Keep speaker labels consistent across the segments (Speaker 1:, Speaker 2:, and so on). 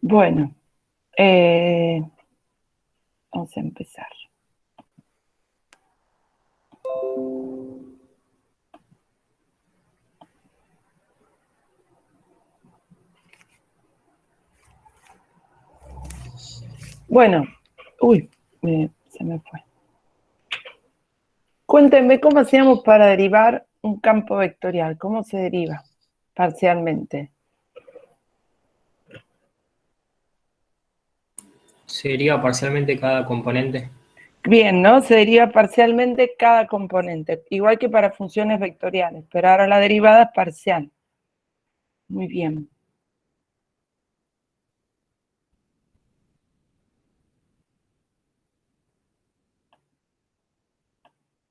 Speaker 1: Bueno, vamos a empezar. Bueno, se me fue. Cuéntenme cómo hacíamos para derivar un campo vectorial. ¿Cómo se deriva parcialmente?
Speaker 2: Se deriva parcialmente cada componente.
Speaker 1: Bien, ¿no? Se deriva parcialmente cada componente, igual que para funciones vectoriales, pero ahora la derivada es parcial. Muy bien.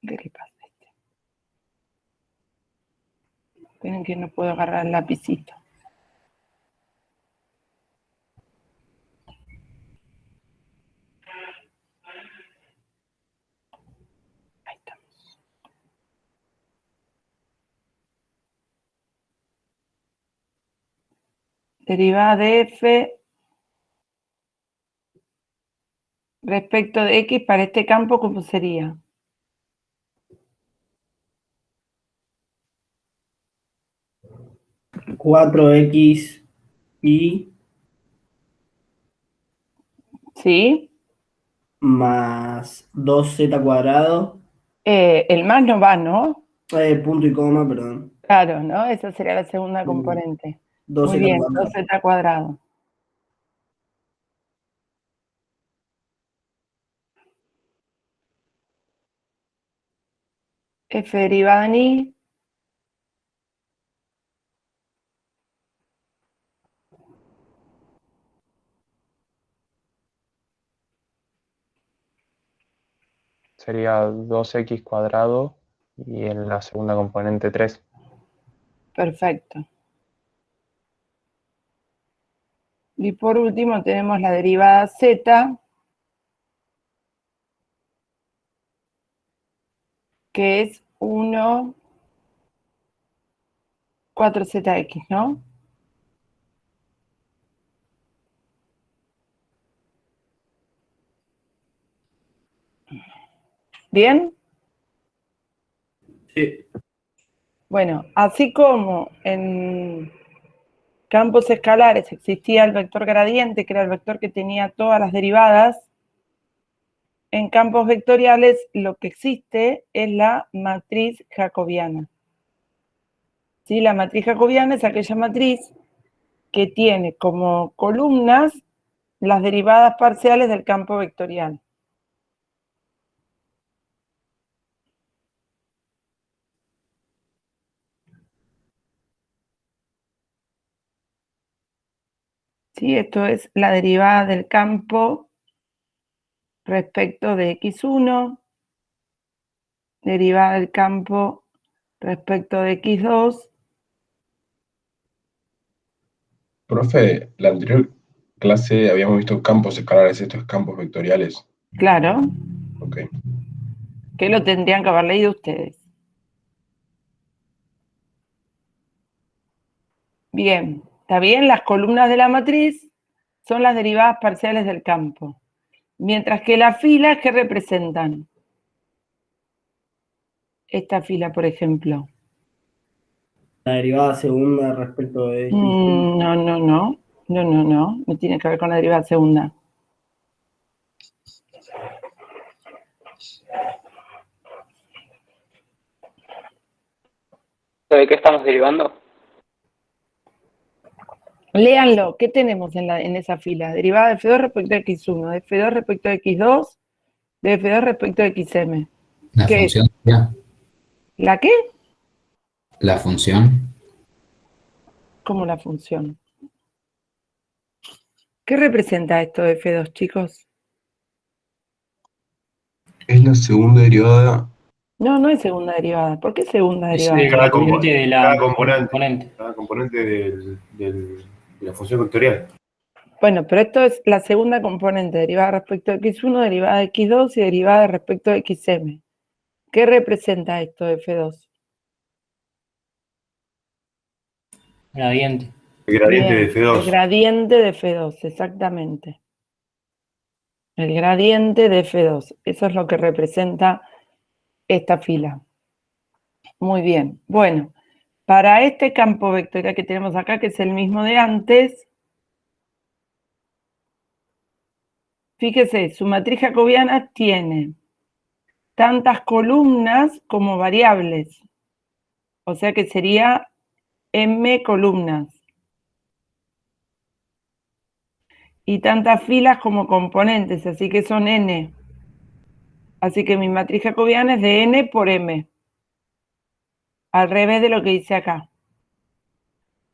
Speaker 1: ¿Qué le pasa a este? Esperen que no puedo agarrar el lapicito. Ahí estamos. Derivada de f respecto de x para este campo, ¿cómo sería?
Speaker 3: Cuatro x y
Speaker 1: ¿Sí?
Speaker 3: más 2z cuadrado,
Speaker 1: El más no va, ¿no?
Speaker 3: punto y coma, perdón.
Speaker 1: Claro, ¿no? Esa sería la segunda componente. Muy
Speaker 3: 2z
Speaker 1: bien,
Speaker 3: cuadrado.
Speaker 1: 2z cuadrado. F derivada en y.
Speaker 4: Sería 2x cuadrado y en la segunda componente 3.
Speaker 1: Perfecto. Y por último tenemos la derivada z, que es 1, 4zx, ¿no? ¿Bien?
Speaker 3: Sí.
Speaker 1: Bueno, así como en campos escalares existía el vector gradiente, que era el vector que tenía todas las derivadas, en campos vectoriales lo que existe es la matriz jacobiana. ¿Sí? La matriz jacobiana es aquella matriz que tiene como columnas las derivadas parciales del campo vectorial. ¿Sí? Esto es la derivada del campo respecto de x1, derivada del campo respecto de x2.
Speaker 5: Profe, la anterior clase habíamos visto campos escalares, estos campos vectoriales.
Speaker 1: Claro,
Speaker 5: Ok.
Speaker 1: que lo tendrían que haber leído ustedes. Bien, ¿está bien? Las columnas de la matriz son las derivadas parciales del campo. Mientras que las filas, ¿qué representan? Esta fila, por ejemplo.
Speaker 3: La derivada segunda respecto de x.
Speaker 1: No tiene que ver con la derivada segunda.
Speaker 2: ¿De qué estamos derivando?
Speaker 1: Léanlo, ¿qué tenemos en esa fila? Derivada de F2 respecto de X1, de F2 respecto de X2, de F2 respecto de XM.
Speaker 6: La
Speaker 1: ¿Qué es?
Speaker 6: función, ya.
Speaker 1: ¿La qué?
Speaker 6: La función.
Speaker 1: ¿Cómo la función? ¿Qué representa esto de F2, chicos?
Speaker 5: Es la segunda derivada.
Speaker 1: No, no es segunda derivada. ¿Por qué segunda
Speaker 2: Es
Speaker 1: derivada?
Speaker 2: el gradiente de la componente.
Speaker 7: Cada componente de la función vectorial.
Speaker 1: Bueno, pero esto es la segunda componente, derivada respecto de X1, derivada de X2 y derivada respecto de XM. ¿Qué representa esto de F2?
Speaker 2: Gradiente.
Speaker 7: El gradiente
Speaker 1: Bien,
Speaker 7: de F2.
Speaker 1: el gradiente de F2, exactamente. El gradiente de F2, eso es lo que representa esta fila. Muy bien, bueno, para este campo vectorial que tenemos acá, que es el mismo de antes, fíjese, su matriz jacobiana tiene tantas columnas como variables, o sea que sería m columnas, y tantas filas como componentes, así que son n. Así que mi matriz jacobiana es de n por m, al revés de lo que dice acá.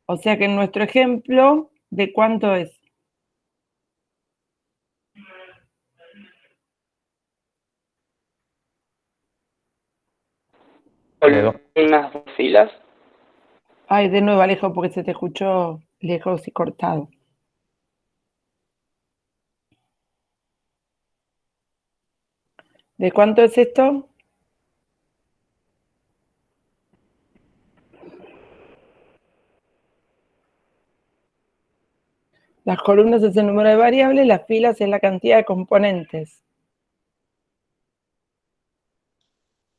Speaker 1: O sea que en nuestro ejemplo, ¿de cuánto es?
Speaker 4: De dos.
Speaker 2: ¿Unas dos filas?
Speaker 1: Ay, de nuevo, Alejo, porque se te escuchó lejos y cortado. ¿De cuánto es esto? Las columnas es el número de variables, las filas es la cantidad de componentes.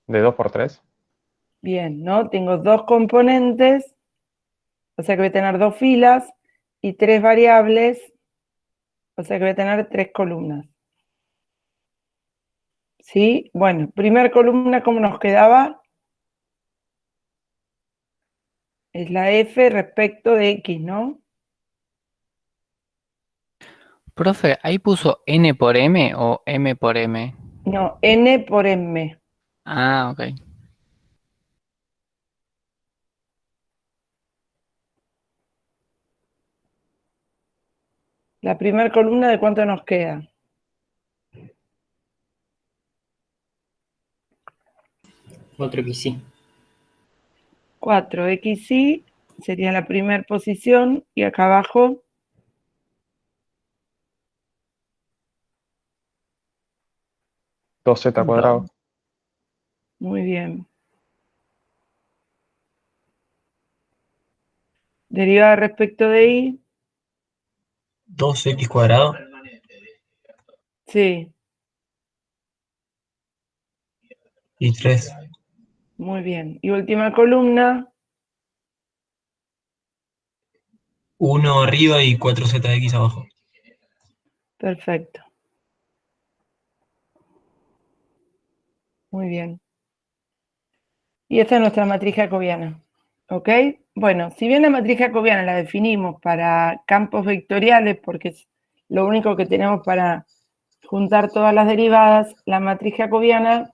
Speaker 4: De 2 por 3.
Speaker 1: Bien, ¿no? Tengo dos componentes, o sea que voy a tener dos filas, y tres variables, o sea que voy a tener tres columnas. ¿Sí? Bueno, primera columna, ¿cómo nos quedaba? Es la F respecto de X, ¿no?
Speaker 8: Profe, ¿ahí puso N por M o M por M?
Speaker 1: No, N por M.
Speaker 8: Ah, ok.
Speaker 1: La primera columna, ¿de cuánto nos queda?
Speaker 2: 4xy.
Speaker 1: 4xy sería la primera posición, y acá abajo
Speaker 4: 2z cuadrado.
Speaker 1: muy bien. Derivada respecto de y,
Speaker 9: 2x cuadrado
Speaker 1: sí,
Speaker 9: y 3.
Speaker 1: muy bien. Y última columna,
Speaker 9: 1 arriba y 4zx abajo.
Speaker 1: perfecto. Muy bien. Y esta es nuestra matriz jacobiana. ¿Ok? Bueno, si bien la matriz jacobiana la definimos para campos vectoriales, porque es lo único que tenemos para juntar todas las derivadas, la matriz jacobiana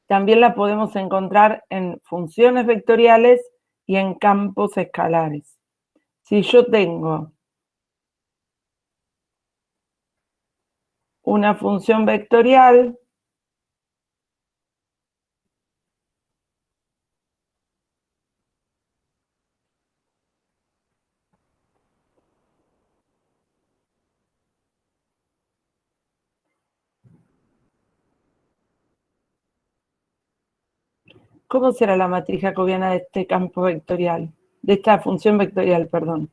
Speaker 1: también la podemos encontrar en funciones vectoriales y en campos escalares. Si yo tengo una función vectorial, ¿cómo será la matriz jacobiana de este campo vectorial? De esta función vectorial, perdón.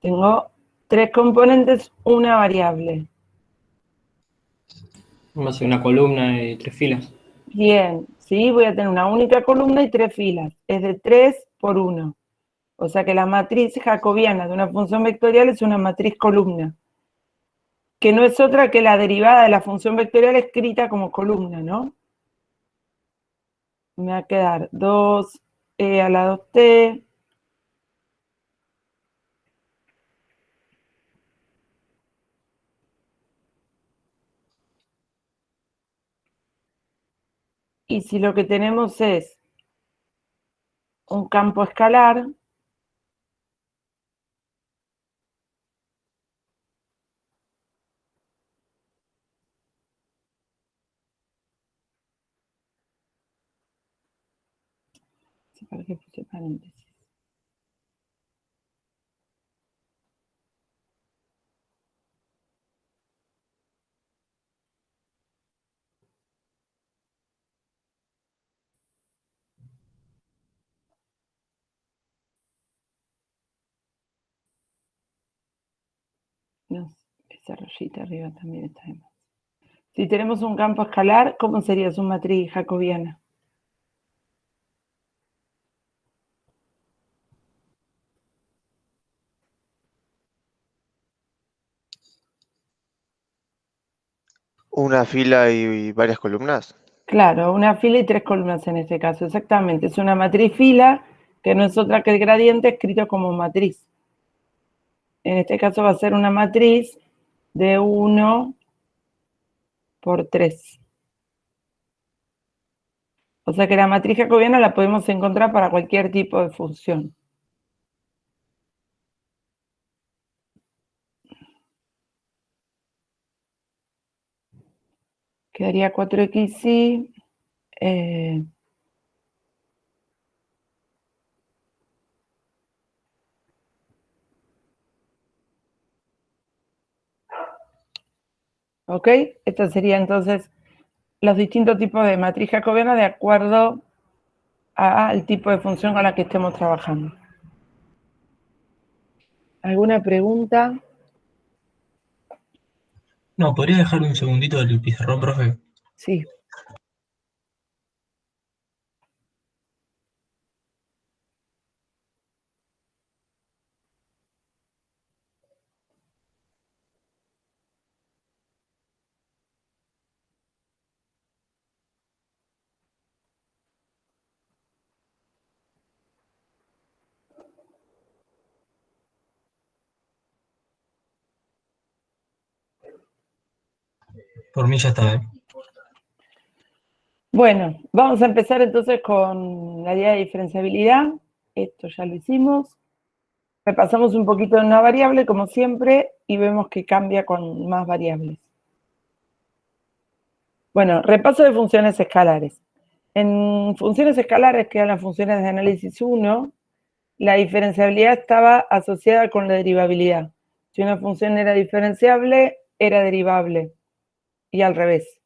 Speaker 1: Tengo tres componentes, una variable.
Speaker 2: Va a ser una columna de 3 filas.
Speaker 1: Bien, sí, voy a tener una única columna y tres filas. Es de 3 por 1. O sea que la matriz jacobiana de una función vectorial es una matriz columna, que no es otra que la derivada de la función vectorial escrita como columna, ¿no? Me va a quedar 2e a la 2t y si lo que tenemos es un campo escalar, ¿para qué puse paréntesis? No, esa rayita arriba también está de más. Si tenemos un campo escalar, ¿cómo sería su matriz jacobiana?
Speaker 10: Una fila y varias columnas.
Speaker 1: Claro, una fila y 3 columnas en este caso, exactamente. Es una matriz fila, que no es otra que el gradiente escrito como matriz. En este caso va a ser una matriz de 1 por 3. O sea que la matriz jacobiana la podemos encontrar para cualquier tipo de función. Quedaría 4xy. ¿Ok? Estos serían entonces los distintos tipos de matriz jacobiana de acuerdo al tipo de función con la que estemos trabajando. ¿Alguna pregunta?
Speaker 9: No, ¿podría dejar un segundito del pizarrón, profe?
Speaker 1: Sí.
Speaker 9: Por mí ya está, ¿eh?
Speaker 1: Bueno, vamos a empezar entonces con la idea de diferenciabilidad. Esto ya lo hicimos. Repasamos un poquito de una variable, como siempre, y vemos que cambia con más variables. Bueno, repaso de funciones escalares. En funciones escalares, que eran las funciones de análisis 1, la diferenciabilidad estaba asociada con la derivabilidad. Si una función era diferenciable, era derivable, y al revés.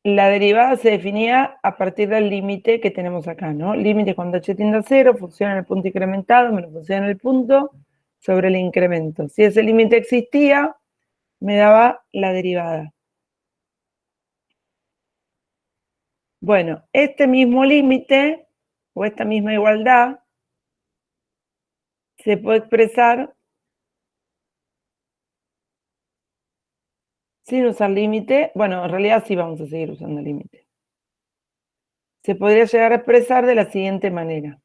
Speaker 1: La derivada se definía a partir del límite que tenemos acá, ¿no? Límite cuando h tiende a 0, función en el punto incrementado menos función en el punto sobre el incremento. Si ese límite existía, me daba la derivada. Bueno, este mismo límite, o esta misma igualdad, se puede expresar sin usar límite. Bueno, en realidad sí vamos a seguir usando límite. Se podría llegar a expresar de la siguiente manera.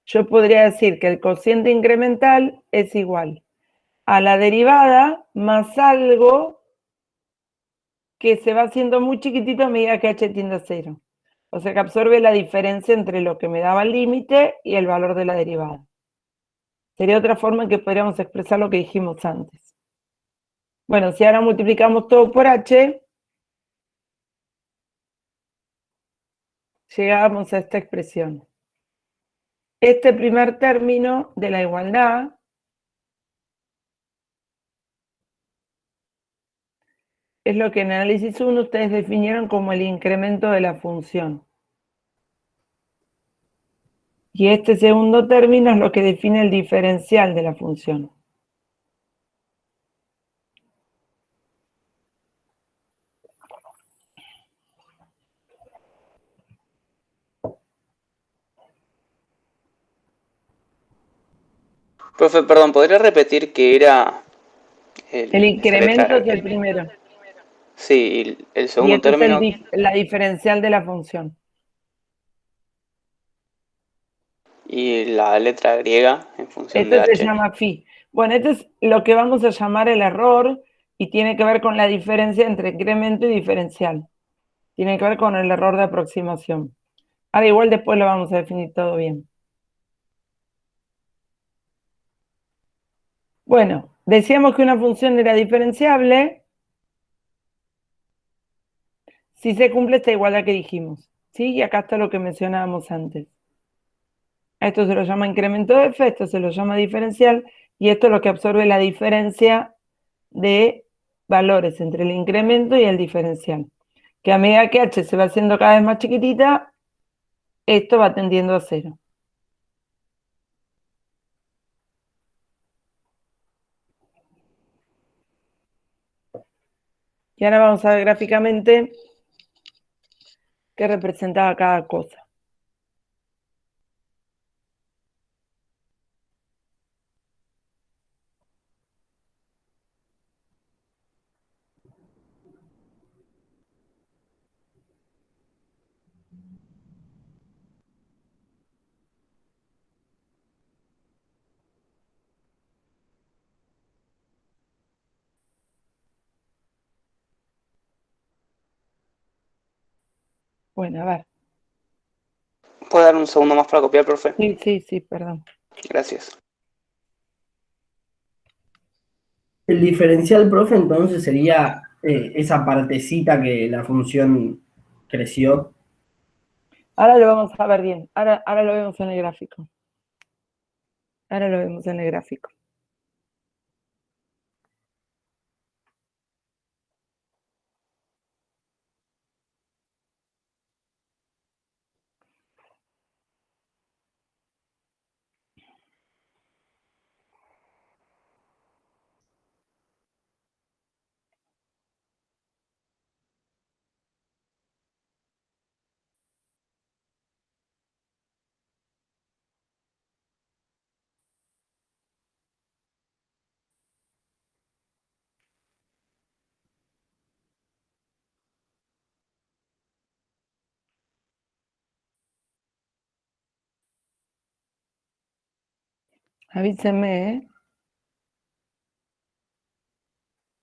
Speaker 1: Yo podría decir que el cociente incremental es igual a la derivada más algo que se va haciendo muy chiquitito a medida que h tiende a 0. O sea que absorbe la diferencia entre lo que me daba el límite y el valor de la derivada. Sería otra forma en que podríamos expresar lo que dijimos antes. Bueno, si ahora multiplicamos todo por h, llegamos a esta expresión. Este primer término de la igualdad es lo que en análisis 1 ustedes definieron como el incremento de la función. Y este segundo término es lo que define el diferencial de la función.
Speaker 2: Profe, perdón, ¿podría repetir qué era
Speaker 1: El incremento es el primero.
Speaker 2: Sí, el
Speaker 1: Y
Speaker 2: segundo
Speaker 1: esto
Speaker 2: término.
Speaker 1: es la diferencial de la función.
Speaker 2: Y la letra griega en función
Speaker 1: Esto
Speaker 2: de
Speaker 1: se
Speaker 2: h.
Speaker 1: llama phi. Bueno, esto es lo que vamos a llamar el error y tiene que ver con la diferencia entre incremento y diferencial. Tiene que ver con el error de aproximación. Ahora igual después lo vamos a definir todo bien. Bueno, decíamos que una función era diferenciable si se cumple esta igualdad que dijimos, ¿sí? Y acá está lo que mencionábamos antes. A esto se lo llama incremento de f, esto se lo llama diferencial, y esto es lo que absorbe la diferencia de valores entre el incremento y el diferencial. Que a medida que h se va haciendo cada vez más chiquitita, esto va tendiendo a 0. Y ahora vamos a ver gráficamente qué representaba cada cosa. Bueno, a ver.
Speaker 2: ¿Puedo dar un segundo más para copiar, profe?
Speaker 1: Sí, perdón.
Speaker 2: Gracias.
Speaker 3: El diferencial, profe, entonces sería esa partecita que la función creció.
Speaker 1: Ahora lo vamos a ver bien. Ahora lo vemos en el gráfico. Ahora lo vemos en el gráfico. Avísenme, ¿eh?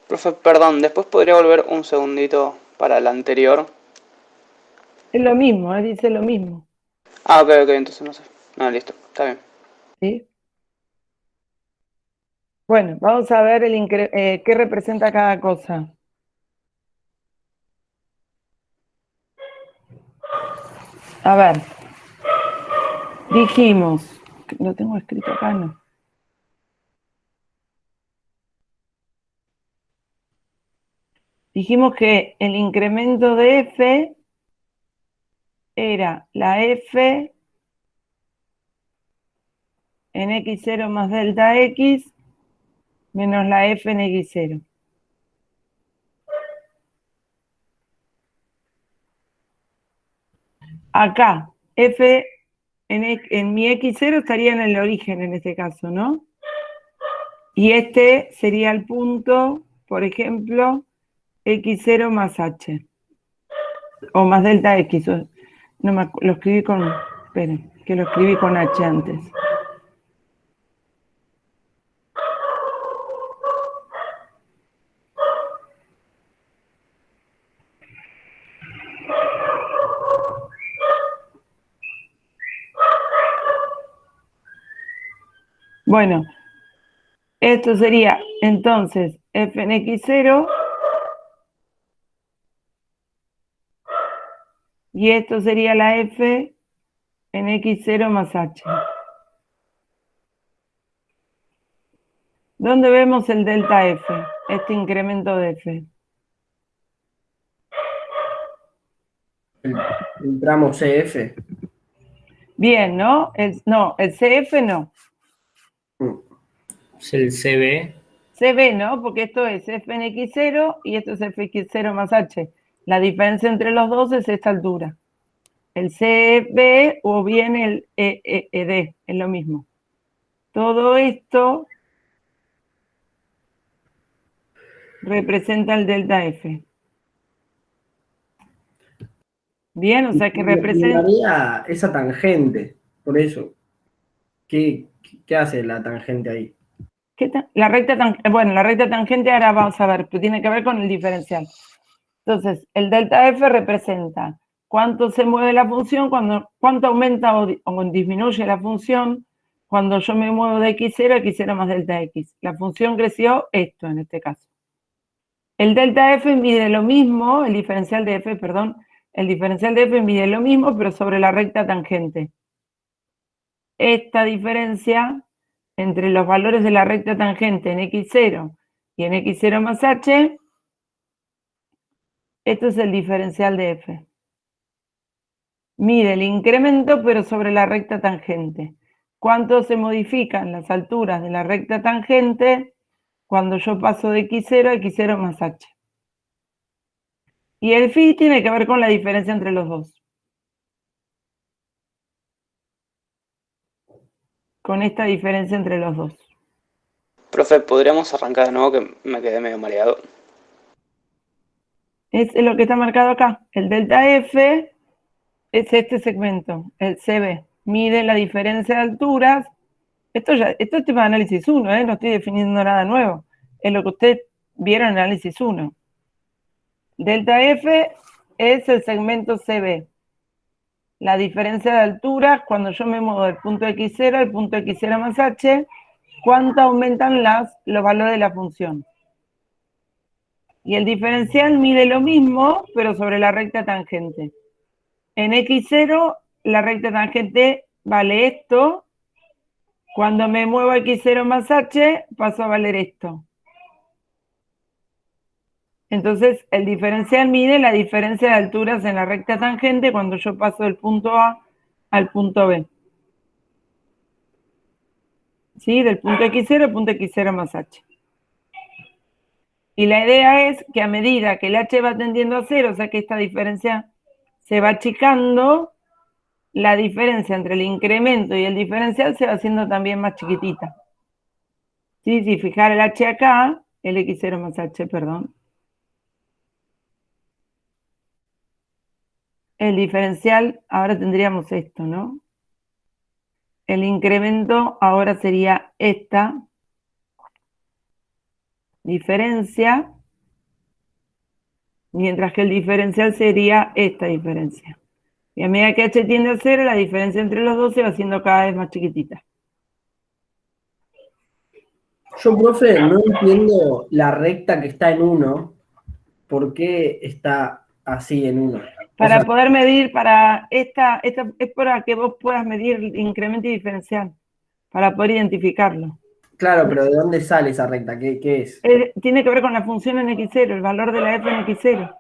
Speaker 2: Profe, perdón, después podría volver un segundito para la anterior.
Speaker 1: Es lo mismo, dice lo mismo.
Speaker 2: Ah, ok, entonces no sé. No, listo, está bien.
Speaker 1: ¿Sí? Bueno, vamos a ver qué representa cada cosa. A ver, dijimos, lo tengo escrito acá, ¿no? Dijimos que el incremento de f era la f en x0 más delta x menos la f en x0. Acá, f en mi x0 estaría en el origen en este caso, ¿no? Y este sería el punto, por ejemplo, x0 más h. O más delta x. No lo escribí con... Esperen, que lo escribí con h antes. Bueno, esto sería entonces f en x0 y esto sería la f en x0 más h. ¿Dónde vemos el delta f? Este incremento de f.
Speaker 3: El tramo CF.
Speaker 1: Bien, ¿no? No, el CF no.
Speaker 3: Es el CB.
Speaker 1: CB, ¿no? Porque esto es f en x0 y esto es fx0 más h. La diferencia entre los dos es esta altura. El CB o bien el ED, es lo mismo. Todo esto representa el delta F. Bien, o sea que representa...
Speaker 3: Esa tangente, por eso. ¿Qué hace la tangente ahí?
Speaker 1: La recta tangente ahora vamos a ver, pero tiene que ver con el diferencial. Entonces, el delta F representa cuánto se mueve la función, cuánto aumenta o disminuye la función cuando yo me muevo de x0 a x0 más delta x. La función creció esto en este caso. El delta F mide lo mismo, el diferencial de F, perdón, el diferencial de F mide lo mismo, pero sobre la recta tangente. Esta diferencia entre los valores de la recta tangente en x0 y en x0 más h, esto es el diferencial de F. Mide el incremento, pero sobre la recta tangente. ¿Cuánto se modifican las alturas de la recta tangente cuando yo paso de x0 a x0 más h? Y el phi tiene que ver con la diferencia entre los dos. Con esta diferencia entre los dos.
Speaker 2: Profe, ¿podríamos arrancar de nuevo que me quedé medio mareado?
Speaker 1: Es lo que está marcado acá. El delta F es este segmento, el CB. Mide la diferencia de alturas. Esto es tema de análisis 1, no estoy definiendo nada nuevo. Es lo que ustedes vieron en análisis 1. Delta F es el segmento CB. La diferencia de alturas, cuando yo me muevo del punto X0 al punto X0 más H, ¿cuánto aumentan los valores de la función? Y el diferencial mide lo mismo, pero sobre la recta tangente. En X0, la recta tangente vale esto. Cuando me muevo a X0 más H, paso a valer esto. Entonces, el diferencial mide la diferencia de alturas en la recta tangente cuando yo paso del punto A al punto B. ¿Sí? Del punto X0 al punto X0 más H. Y la idea es que a medida que el H va tendiendo a 0, o sea que esta diferencia se va achicando, la diferencia entre el incremento y el diferencial se va haciendo también más chiquitita. ¿Sí? Si fijar el H acá, el X0 más H, perdón. El diferencial, ahora tendríamos esto, ¿no? El incremento ahora sería esta diferencia, mientras que el diferencial sería esta diferencia. Y a medida que H tiende a 0, la diferencia entre los dos se va haciendo cada vez más chiquitita.
Speaker 3: Yo, profe, no entiendo la recta que está en 1. ¿Por qué está así en 1?
Speaker 1: Para poder medir, esta es para que vos puedas medir el incremento y diferencial, para poder identificarlo.
Speaker 3: Claro, pero ¿de dónde sale esa recta? ¿Qué es?
Speaker 1: Tiene que ver con la función en X0, el valor de la f en X0.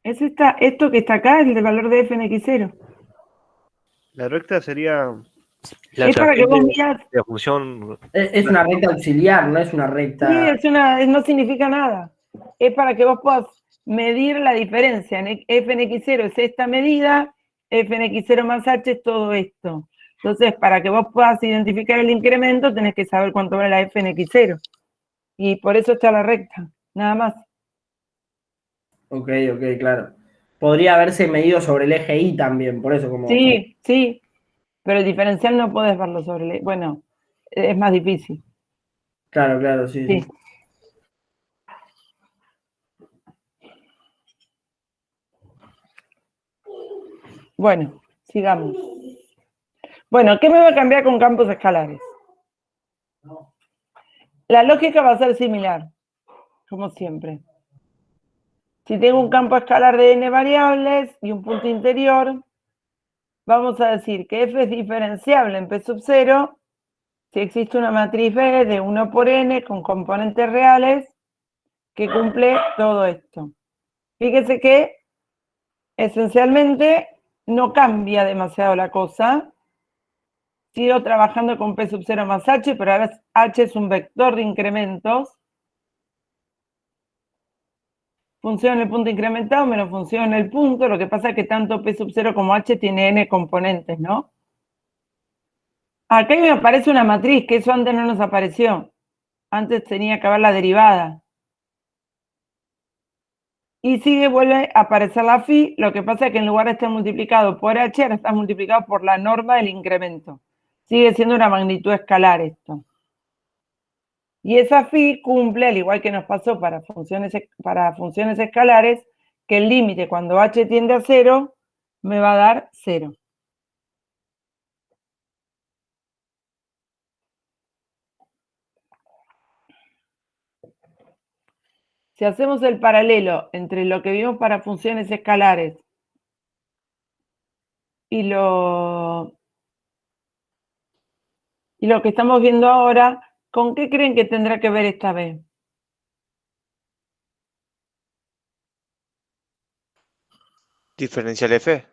Speaker 1: Esto que está acá es el valor de f en X0.
Speaker 11: La recta sería
Speaker 1: Es para que vos miras.
Speaker 11: la función.
Speaker 3: Es una recta auxiliar, no es una recta.
Speaker 1: Sí, no significa nada. Es para que vos puedas medir la diferencia. F en X0 es esta medida, f en X0 más h es todo esto. Entonces, para que vos puedas identificar el incremento, tenés que saber cuánto vale la f en X0. Y por eso está la recta, nada más.
Speaker 3: Ok, claro. Podría haberse medido sobre el eje Y también, por eso como...
Speaker 1: Sí, pero el diferencial no podés verlo sobre el eje. Bueno, es más difícil.
Speaker 3: Claro, sí.
Speaker 1: Bueno, sigamos. Bueno, ¿qué me va a cambiar con campos escalares? La lógica va a ser similar, como siempre. Si tengo un campo escalar de n variables y un punto interior, vamos a decir que f es diferenciable en p sub 0 si existe una matriz B de 1 por n con componentes reales que cumple todo esto. Fíjese que esencialmente no cambia demasiado la cosa. Sigo trabajando con p sub 0 más h, pero ahora h es un vector de incrementos. Función en el punto incrementado menos función en el punto. Lo que pasa es que tanto p sub 0 como h tiene n componentes, ¿no? Acá me aparece una matriz, que eso antes no nos apareció. Antes tenía que haber la derivada. Y vuelve a aparecer la phi. Lo que pasa es que en lugar de estar multiplicado por h, ahora está multiplicado por la norma del incremento. Sigue siendo una magnitud escalar esto. Y esa phi cumple, al igual que nos pasó para funciones escalares, que el límite cuando h tiende a 0 me va a dar 0. Si hacemos el paralelo entre lo que vimos para funciones escalares y lo que estamos viendo ahora, ¿con qué creen que tendrá que ver esta B?
Speaker 10: Diferencial F.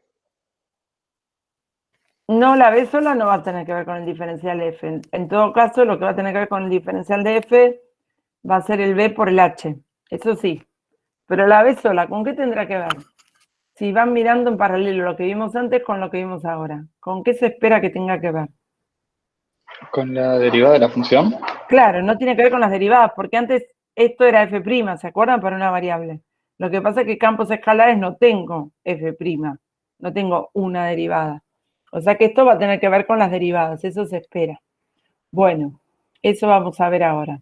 Speaker 1: No, la B sola no va a tener que ver con el diferencial F. En todo caso, lo que va a tener que ver con el diferencial de F va a ser el B por el H. Eso sí. Pero la B sola, ¿con qué tendrá que ver? Si van mirando en paralelo lo que vimos antes con lo que vimos ahora. ¿Con qué se espera que tenga que ver?
Speaker 12: Con la derivada de la función.
Speaker 1: Claro, no tiene que ver con las derivadas, porque antes esto era f', ¿se acuerdan? Para una variable. Lo que pasa es que campos escalares no tengo f', no tengo una derivada. O sea que esto va a tener que ver con las derivadas, eso se espera. Bueno, eso vamos a ver ahora.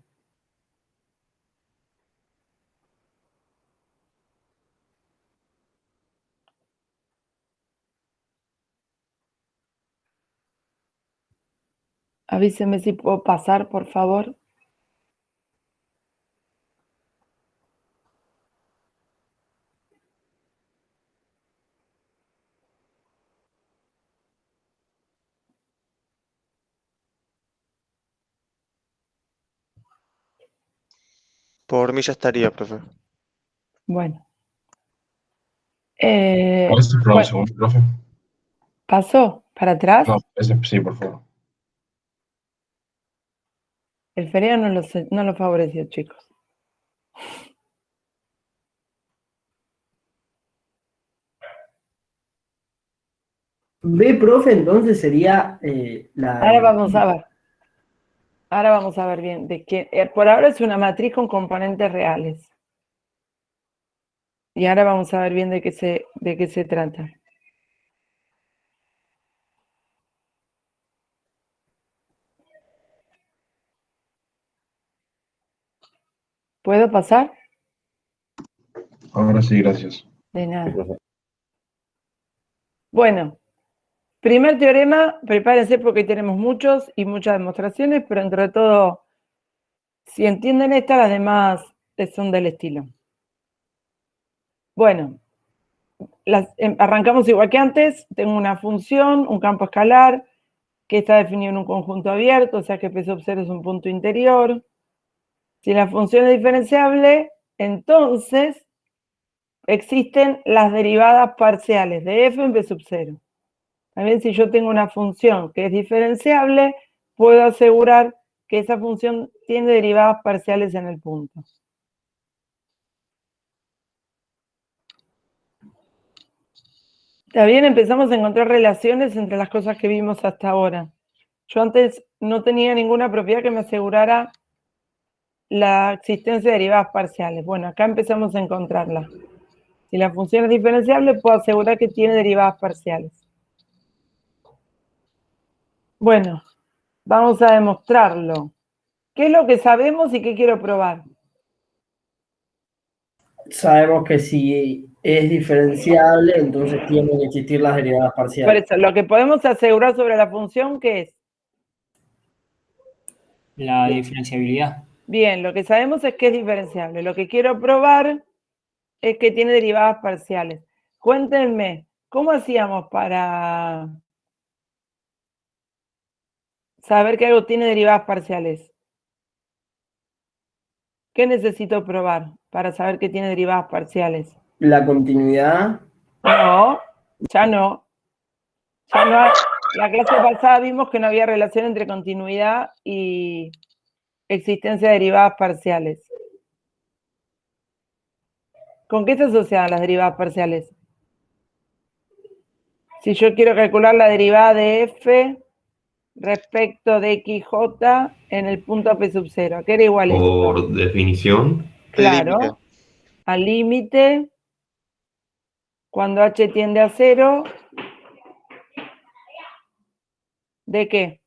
Speaker 1: Avíseme si puedo pasar, por favor.
Speaker 10: Por mí ya estaría, profe.
Speaker 1: Bueno.
Speaker 5: ¿Puedes esperar un
Speaker 1: Bueno,
Speaker 5: segundo, profe?
Speaker 1: ¿pasó para atrás?
Speaker 5: No, ese sí, por favor.
Speaker 1: El feriado no lo favoreció, chicos.
Speaker 3: B, profe, entonces sería la...
Speaker 1: Ahora vamos a ver. Ahora vamos a ver bien. De qué, por ahora es una matriz con componentes reales. Y ahora vamos a ver bien de qué se trata. ¿Puedo pasar?
Speaker 5: Ahora sí, gracias.
Speaker 1: De nada. Bueno, primer teorema, prepárense porque tenemos muchos y muchas demostraciones, pero entre todo, si entienden esta, las demás son del estilo. Bueno, arrancamos igual que antes. Tengo una función, un campo escalar, que está definido en un conjunto abierto, o sea que P sub 0 es un punto interior. Si la función es diferenciable, entonces existen las derivadas parciales de f en P sub 0. También si yo tengo una función que es diferenciable, puedo asegurar que esa función tiene derivadas parciales en el punto. También empezamos a encontrar relaciones entre las cosas que vimos hasta ahora. Yo antes no tenía ninguna propiedad que me asegurara la existencia de derivadas parciales. Bueno, acá empezamos a encontrarla. Si la función es diferenciable, puedo asegurar que tiene derivadas parciales. Bueno, vamos a demostrarlo. ¿Qué es lo que sabemos y qué quiero probar?
Speaker 3: Sabemos que si es diferenciable, entonces tienen que existir las derivadas
Speaker 1: Por
Speaker 3: parciales.
Speaker 1: eso, lo que podemos asegurar sobre la función, ¿qué es?
Speaker 9: La diferenciabilidad.
Speaker 1: Bien, lo que sabemos es que es diferenciable. Lo que quiero probar es que tiene derivadas parciales. Cuéntenme, ¿cómo hacíamos para saber que algo tiene derivadas parciales? ¿Qué necesito probar para saber que tiene derivadas parciales?
Speaker 3: La continuidad.
Speaker 1: No, ya no. Ya no. La clase pasada vimos que no había relación entre continuidad y existencia de derivadas parciales. ¿Con qué se asocian las derivadas parciales? Si yo quiero calcular la derivada de f respecto de xj en el punto P sub 0, ¿a qué era igual esto?
Speaker 7: Por definición.
Speaker 1: Claro,
Speaker 10: Límite.
Speaker 1: al límite, cuando h tiende a 0, ¿de qué?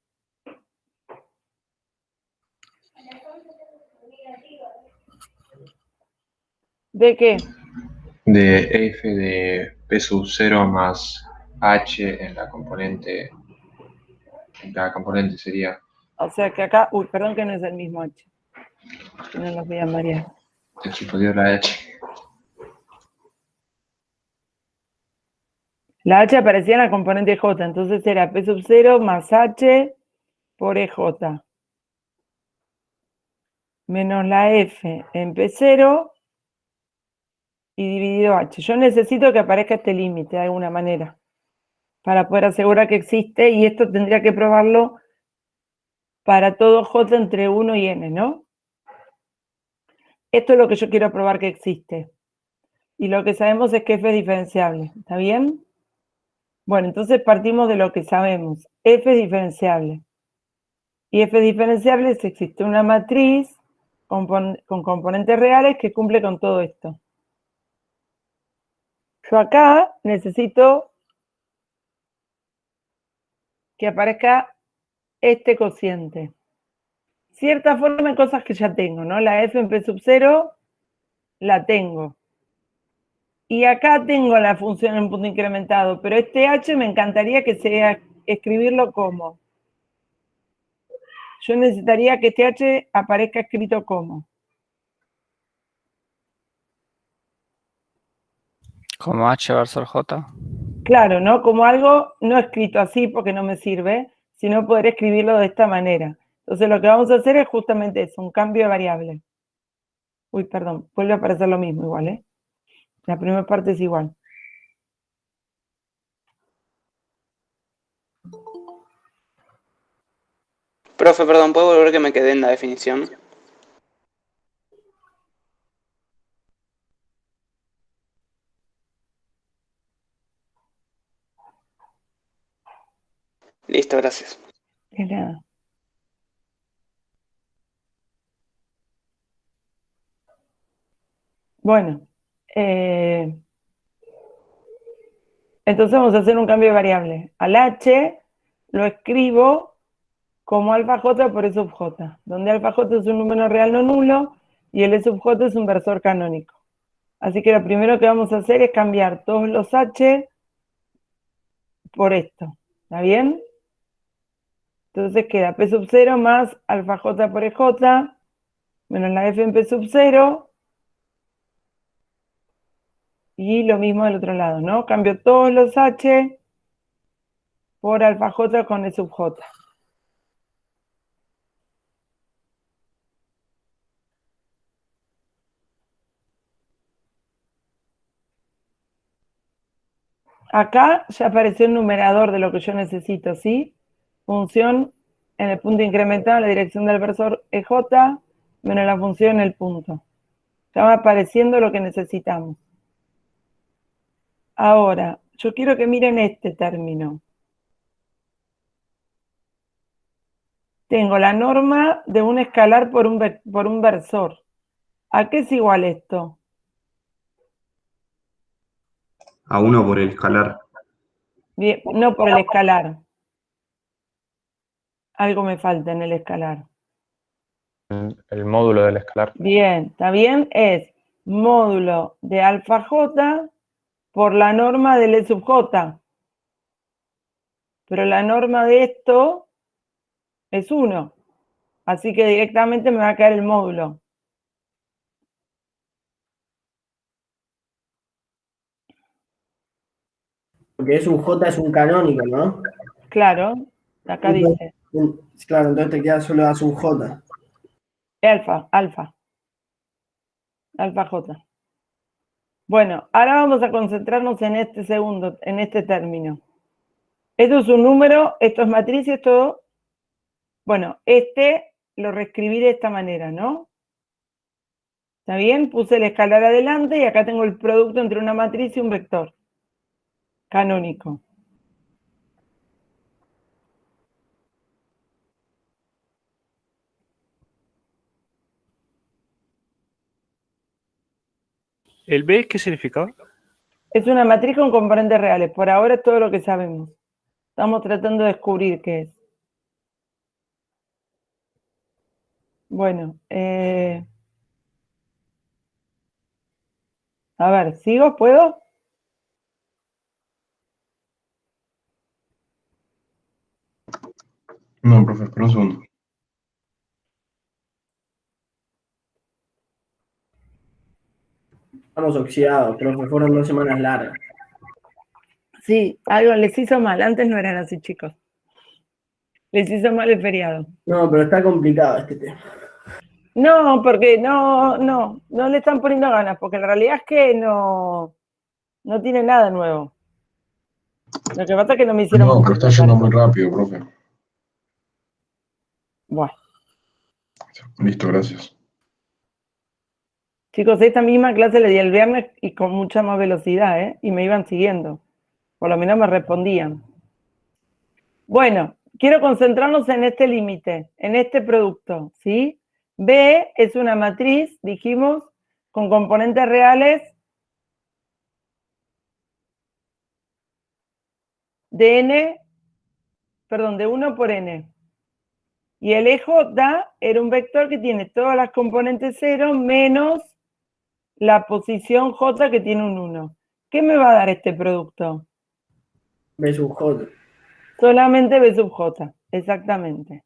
Speaker 1: ¿De qué?
Speaker 4: De f de p sub 0 más h en la componente. En cada componente sería.
Speaker 1: O sea que acá, uy, perdón que no es el mismo h. Si no los voy a marear.
Speaker 4: El superior a h.
Speaker 1: La h aparecía en la componente j, entonces era P sub 0 más h por EJ. Menos la f en P0 y dividido h. Yo necesito que aparezca este límite de alguna manera para poder asegurar que existe, y esto tendría que probarlo para todo j entre 1 y n, ¿no? Esto es lo que yo quiero probar que existe. Y lo que sabemos es que f es diferenciable. ¿Está bien? Bueno, entonces partimos de lo que sabemos. F es diferenciable. Y f es diferenciable si existe una matriz con componentes reales que cumple con todo esto. Yo acá necesito que aparezca este cociente. Cierta forma hay cosas que ya tengo, ¿no? La f en p sub 0 la tengo. Y acá tengo la función en punto incrementado, pero este h me encantaría que sea escribirlo como. Yo necesitaría que este h aparezca escrito como.
Speaker 8: Como H versus J.
Speaker 1: Claro, ¿no? Como algo no escrito así porque no me sirve, sino poder escribirlo de esta manera. Entonces lo que vamos a hacer es justamente eso, un cambio de variable. Uy, perdón, vuelve a aparecer lo mismo igual, ¿eh? La primera parte es igual.
Speaker 2: Profe, perdón, ¿puedo volver que me quedé en la definición? Listo, gracias.
Speaker 1: De nada. Bueno, entonces vamos a hacer un cambio de variable. Al h lo escribo como alfa j por e sub j, donde alfa j es un número real no nulo y el e sub j es un versor canónico. Así que lo primero que vamos a hacer es cambiar todos los h por esto. ¿Está bien? Entonces queda p sub 0 más alfa j por ej menos la f en p sub 0. Y lo mismo del otro lado, ¿no? Cambio todos los h por alfa j con e sub j. Acá ya apareció el numerador de lo que yo necesito, ¿sí? Función en el punto incrementado en la dirección del versor EJ menos la función en el punto. Ya va apareciendo lo que necesitamos. Ahora, yo quiero que miren este término. Tengo la norma de un escalar por un versor. ¿A qué es igual esto?
Speaker 7: A 1 por el escalar.
Speaker 1: Bien, no por el escalar. Algo me falta en el escalar.
Speaker 13: El módulo del escalar.
Speaker 1: Bien, ¿está bien? Es módulo de alfa j por la norma del e sub j. Pero la norma de esto es 1. Así que directamente me va a quedar el módulo.
Speaker 3: Porque es un J, es un canónico, ¿no?
Speaker 1: Claro, acá dice.
Speaker 3: Claro, entonces te queda solo das un J.
Speaker 1: Alfa j. Bueno, ahora vamos a concentrarnos en este segundo, en este término. Esto es un número, esto es matriz y esto... Bueno, este lo reescribí de esta manera, ¿no? ¿Está bien? Puse el escalar adelante y acá tengo el producto entre una matriz y un vector canónico.
Speaker 11: ¿El B qué significaba?
Speaker 1: Es una matriz con componentes reales. Por ahora es todo lo que sabemos. Estamos tratando de descubrir qué es. Bueno, a ver, ¿sigo? ¿Puedo?
Speaker 5: No, profe, espera un segundo.
Speaker 3: Estamos oxidados, profe, fueron 2 semanas largas.
Speaker 1: Sí, algo les hizo mal. Antes no eran así, chicos. Les hizo mal el feriado.
Speaker 3: No, pero está complicado este tema.
Speaker 1: No, porque no le están poniendo ganas, porque la realidad es que no tiene nada nuevo. Lo que pasa es que no me hicieron...
Speaker 5: No, pero está yendo muy rápido, profe.
Speaker 1: Bueno.
Speaker 5: Listo, gracias.
Speaker 1: Chicos, esta misma clase la di el viernes y con mucha más velocidad, ¿eh? Y me iban siguiendo. Por lo menos me respondían. Bueno, quiero concentrarnos en este límite, en este producto, ¿sí? B es una matriz, dijimos, con componentes reales de n, perdón, de 1 por n. Y el EJ era un vector que tiene todas las componentes 0 menos la posición J que tiene un 1. ¿Qué me va a dar este producto?
Speaker 3: B sub J.
Speaker 1: Solamente B sub J, exactamente.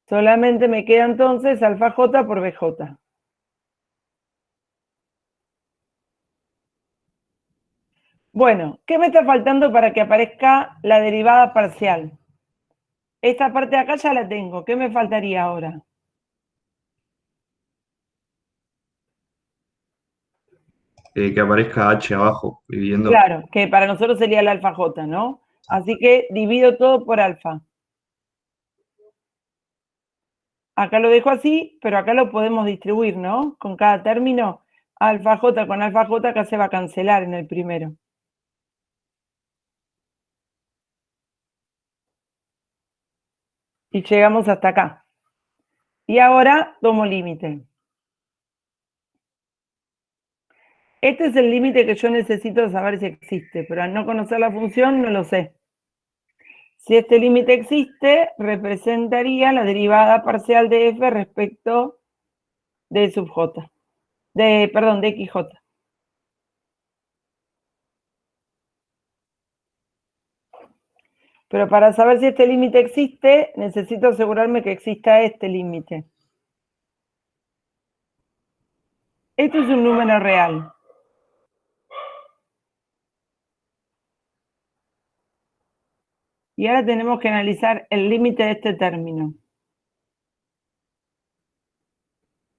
Speaker 1: Solamente me queda entonces alfa J por BJ. Bueno, ¿qué me está faltando para que aparezca la derivada parcial? Esta parte de acá ya la tengo. ¿Qué me faltaría ahora?
Speaker 14: Que aparezca H abajo, dividiendo.
Speaker 1: Claro, que para nosotros sería el alfa J, ¿no? Así que divido todo por alfa. Acá lo dejo así, pero acá lo podemos distribuir, ¿no? Con cada término, alfa J con alfa J acá se va a cancelar en el primero. Y llegamos hasta acá. Y ahora tomo límite. Este es el límite que yo necesito saber si existe, pero al no conocer la función no lo sé. Si este límite existe, representaría la derivada parcial de f respecto de sub j. Perdón, de xj. Pero para saber si este límite existe, necesito asegurarme que exista este límite. Esto es un número real. Y ahora tenemos que analizar el límite de este término.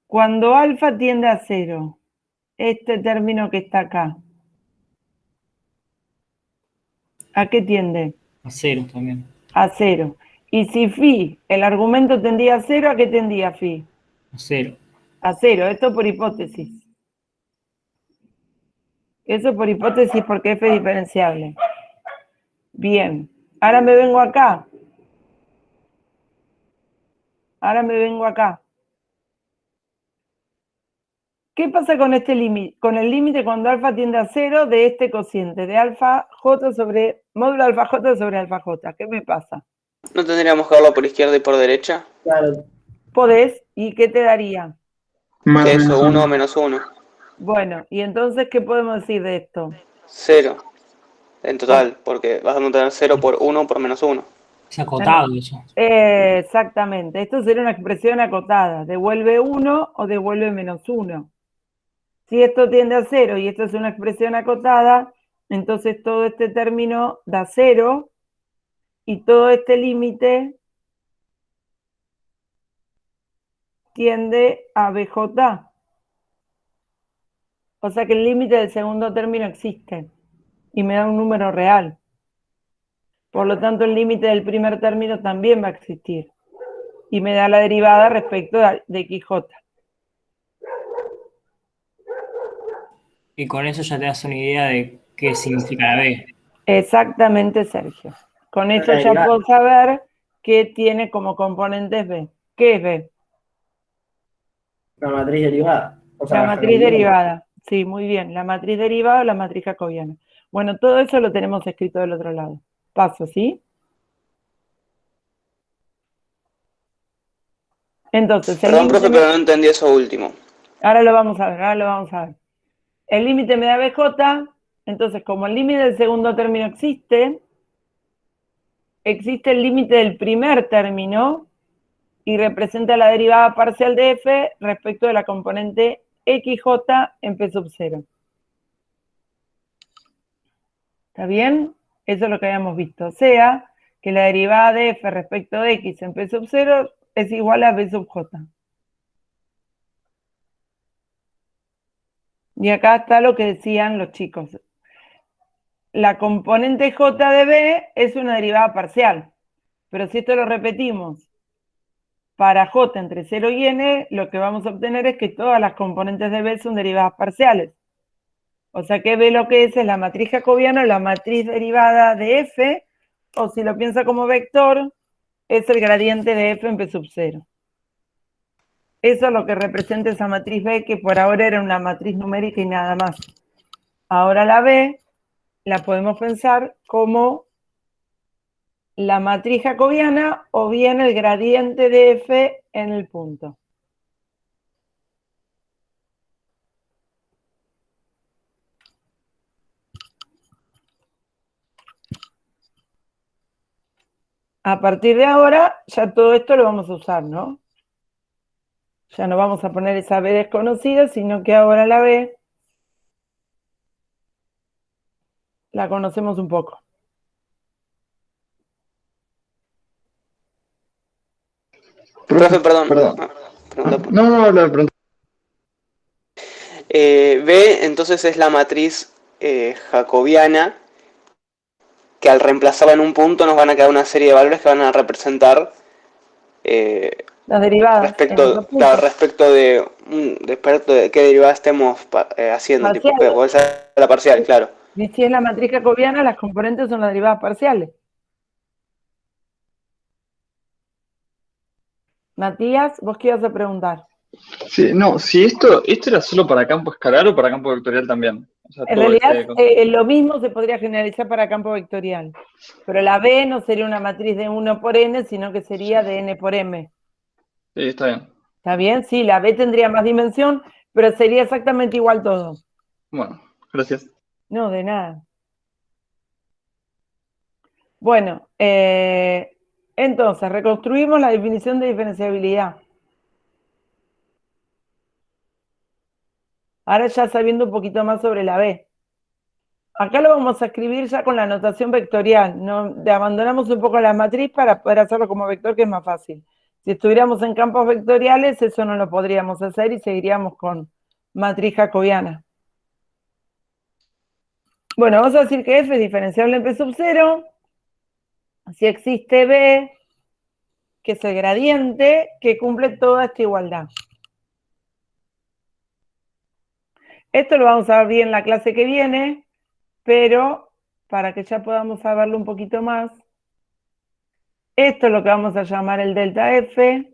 Speaker 1: Cuando alfa tiende a 0, este término que está acá, ¿a qué tiende?
Speaker 9: A 0 también.
Speaker 1: A 0. Y si phi, el argumento tendía a 0, ¿a qué tendía phi?
Speaker 9: A 0.
Speaker 1: A 0, esto por hipótesis. Eso por hipótesis porque f es diferenciable. Bien, ahora me vengo acá. ¿Qué pasa con este límite? Con el límite cuando alfa tiende a 0 de este cociente, de alfa j sobre, módulo alfa j sobre alfa j. ¿Qué me pasa?
Speaker 2: ¿No tendríamos que verlo por izquierda y por derecha?
Speaker 3: Claro.
Speaker 1: Podés, ¿y qué te daría?
Speaker 4: Más
Speaker 2: Que eso,
Speaker 4: menos
Speaker 2: 1
Speaker 4: uno.
Speaker 2: menos 1.
Speaker 1: Bueno, y entonces, ¿qué podemos decir de esto?
Speaker 2: 0. En total, porque vas a tener 0 por 1 por menos 1.
Speaker 9: Es acotado eso.
Speaker 1: Exactamente, esto sería una expresión acotada, devuelve 1 o devuelve menos 1. Si esto tiende a 0 y esto es una expresión acotada, entonces todo este término da 0 y todo este límite tiende a BJ. O sea que el límite del segundo término existe y me da un número real. Por lo tanto, el límite del primer término también va a existir y me da la derivada respecto de XJ.
Speaker 9: Y con eso ya te das una idea de qué significa la B.
Speaker 1: Exactamente, Sergio. Con eso ya
Speaker 3: derivada.
Speaker 1: puedo saber qué tiene como componentes B. ¿Qué es B?
Speaker 3: La matriz derivada. O sea,
Speaker 1: La matriz derivada. Sí, muy bien. La matriz derivada o la matriz jacobiana. Bueno, todo eso lo tenemos escrito del otro lado. Paso, ¿sí? Entonces,
Speaker 2: Perdón, profe, pero no entendí eso último.
Speaker 1: Ahora lo vamos a ver, El límite me da BJ, entonces como el límite del segundo término existe el límite del primer término y representa la derivada parcial de f respecto de la componente xj en p sub 0. ¿Está bien? Eso es lo que habíamos visto. O sea, que la derivada de f respecto de x en p sub 0 es igual a b sub j. Y acá está lo que decían los chicos. La componente j de b es una derivada parcial. Pero si esto lo repetimos para j entre 0 y n, lo que vamos a obtener es que todas las componentes de B son derivadas parciales. O sea que B lo que es la matriz jacobiana, la matriz derivada de F, o si lo piensa como vector, es el gradiente de F en P sub 0. Eso es lo que representa esa matriz B, que por ahora era una matriz numérica y nada más. Ahora la B la podemos pensar como la matriz jacobiana o bien el gradiente de F en el punto. A partir de ahora, ya todo esto lo vamos a usar, ¿no? Ya no vamos a poner esa B desconocida, sino que ahora la B la conocemos un poco.
Speaker 2: Profe, perdón.
Speaker 12: No, la pregunta.
Speaker 2: B entonces es la matriz jacobiana, que al reemplazarla en un punto nos van a quedar una serie de valores que van a representar
Speaker 1: las derivadas.
Speaker 2: Respecto de qué derivada estemos haciendo, tipo, ¿cuál es la parcial? Claro.
Speaker 1: Y si es la matriz jacobiana, las componentes son las derivadas parciales. Matías, ¿vos qué ibas a preguntar?
Speaker 12: Sí, no, si esto era solo para campo escalar o para campo vectorial también. O sea,
Speaker 1: en realidad, lo mismo se podría generalizar para campo vectorial. Pero la B no sería una matriz de 1 por n, sino que sería de n por m.
Speaker 12: Sí, está bien.
Speaker 1: ¿Está bien? Sí, la B tendría más dimensión, pero sería exactamente igual todo.
Speaker 12: Bueno, gracias.
Speaker 1: No, de nada. Bueno, entonces, reconstruimos la definición de diferenciabilidad. Ahora ya sabiendo un poquito más sobre la B. Acá lo vamos a escribir ya con la notación vectorial. ¿No? Abandonamos un poco la matriz para poder hacerlo como vector, que es más fácil. Si estuviéramos en campos vectoriales, eso no lo podríamos hacer y seguiríamos con matriz jacobiana. Bueno, vamos a decir que F es diferenciable en P sub 0. Si existe B, que es el gradiente, que cumple toda esta igualdad. Esto lo vamos a ver bien en la clase que viene, pero para que ya podamos saberlo un poquito más, esto es lo que vamos a llamar el delta F,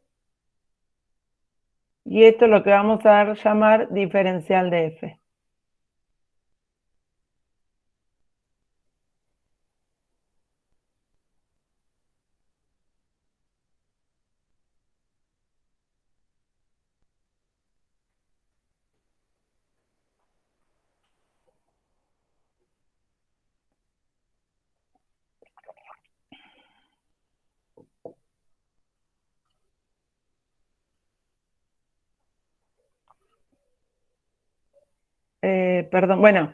Speaker 1: y esto es lo que vamos a llamar diferencial de F. Perdón, bueno,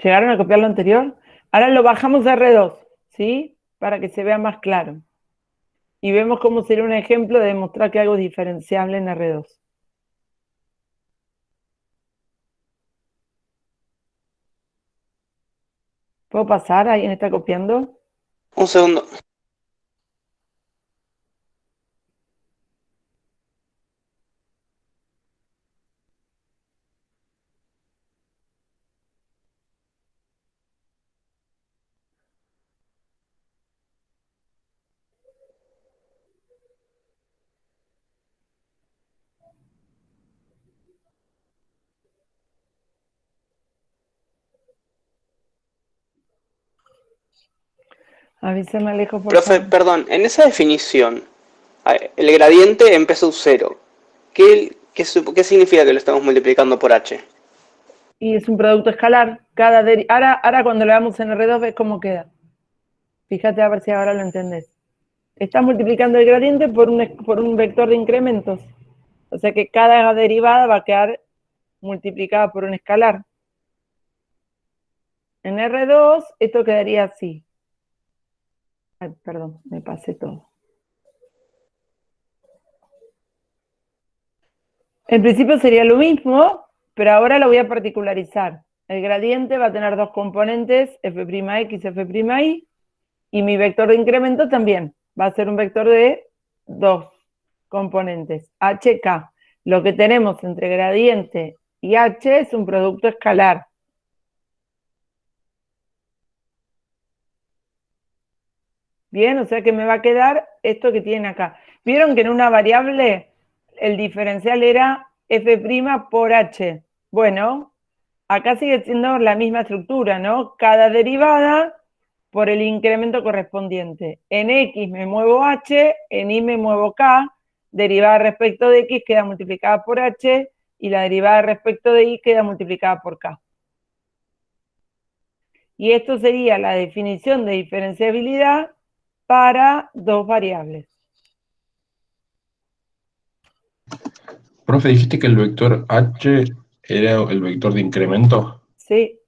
Speaker 1: ¿llegaron a copiar lo anterior? Ahora lo bajamos a R2, ¿sí? Para que se vea más claro. Y vemos cómo sería un ejemplo de demostrar que algo es diferenciable en R2. ¿Puedo pasar? ¿Alguien está copiando?
Speaker 2: Un segundo.
Speaker 1: Avísame, Alejo, por
Speaker 2: Profe,
Speaker 1: favor.
Speaker 2: perdón, en esa definición, el gradiente en P sub 0, ¿qué significa que lo estamos multiplicando por h?
Speaker 1: Y es un producto escalar. Ahora cuando lo veamos en R2 ves cómo queda. Fíjate a ver si ahora lo entendés. Estás multiplicando el gradiente por un vector de incrementos. O sea que cada derivada va a quedar multiplicada por un escalar. En R2 esto quedaría así. Ay, perdón, me pasé todo. En principio sería lo mismo, pero ahora lo voy a particularizar. El gradiente va a tener dos componentes, f'x, f'y, y mi vector de incremento también. Va a ser un vector de 2. componentes, h, k. Lo que tenemos entre gradiente y h es un producto escalar. Bien, o sea que me va a quedar esto que tienen acá. ¿Vieron que en una variable el diferencial era f' por h? Bueno, acá sigue siendo la misma estructura, ¿no? Cada derivada por el incremento correspondiente. En x me muevo h, en y me muevo k, derivada respecto de x queda multiplicada por h, y la derivada respecto de y queda multiplicada por k. Y esto sería la definición de diferenciabilidad para dos variables.
Speaker 5: Profe, dijiste que el vector h era el vector de incremento.
Speaker 1: Sí,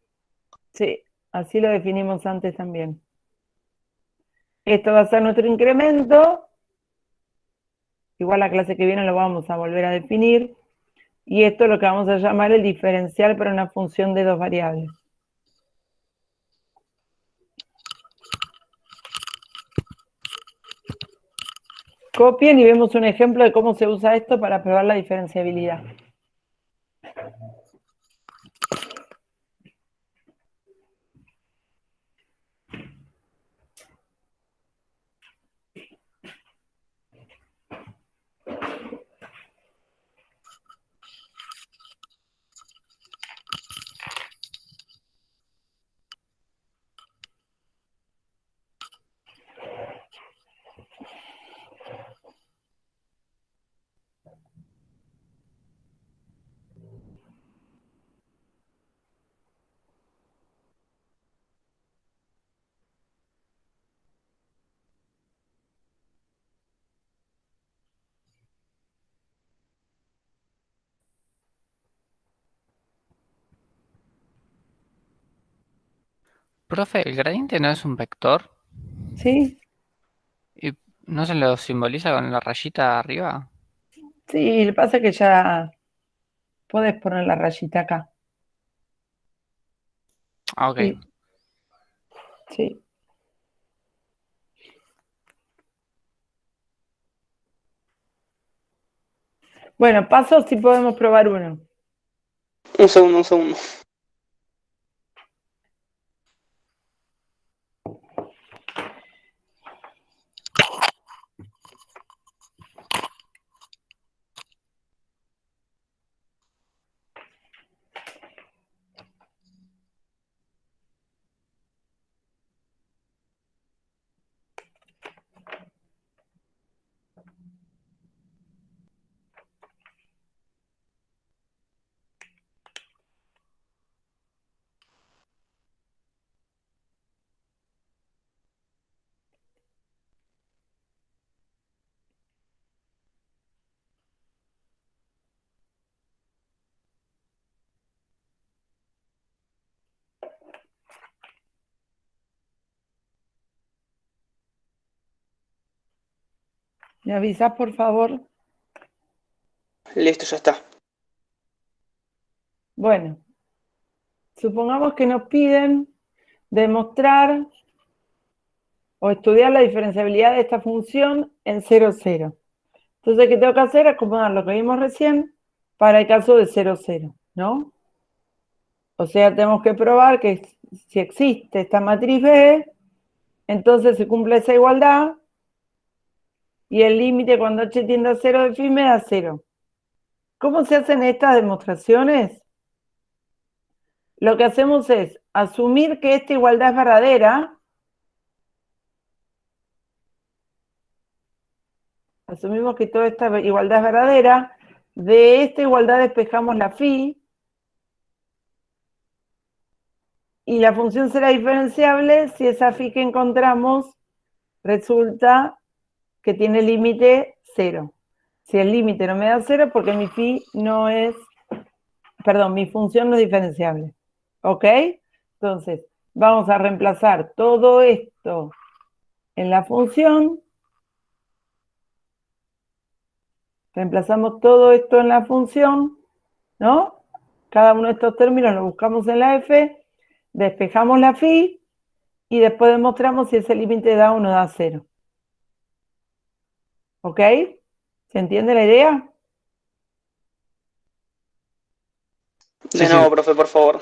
Speaker 1: sí, así lo definimos antes también. Esto va a ser nuestro incremento. Igual la clase que viene lo vamos a volver a definir. Y esto es lo que vamos a llamar el diferencial para una función de dos variables. Copien y vemos un ejemplo de cómo se usa esto para probar la diferenciabilidad.
Speaker 8: Profe, ¿el gradiente no es un vector?
Speaker 1: ¿Sí?
Speaker 8: ¿Y no se lo simboliza con la rayita arriba?
Speaker 1: Sí, lo que pasa es que ya podés poner la rayita acá.
Speaker 8: Ah, ok.
Speaker 1: Sí. Sí. Bueno, paso si podemos probar uno.
Speaker 2: Un segundo, un segundo.
Speaker 1: ¿Me avisas, por favor?
Speaker 2: Listo, ya está.
Speaker 1: Bueno, supongamos que nos piden demostrar o estudiar la diferenciabilidad de esta función en 0, 0. Entonces, ¿qué tengo que hacer? Acomodar lo que vimos recién para el caso de 0, 0, ¿no? O sea, tenemos que probar que si existe esta matriz B, entonces se cumple esa igualdad y el límite cuando h tiende a 0 de phi me da 0. ¿Cómo se hacen estas demostraciones? Lo que hacemos es asumir que esta igualdad es verdadera. Asumimos que toda esta igualdad es verdadera. De esta igualdad despejamos la phi. Y la función será diferenciable si esa phi que encontramos resulta que tiene límite 0. Si el límite no me da 0, porque mi phi no es, perdón, mi función no es diferenciable. ¿Ok? Entonces, vamos a reemplazar todo esto en la función. Reemplazamos todo esto en la función, ¿no? Cada uno de estos términos lo buscamos en la f, despejamos la phi y después demostramos si ese límite da o no da 0. ¿Ok? ¿Se entiende la idea?
Speaker 2: De nuevo, profe, por favor.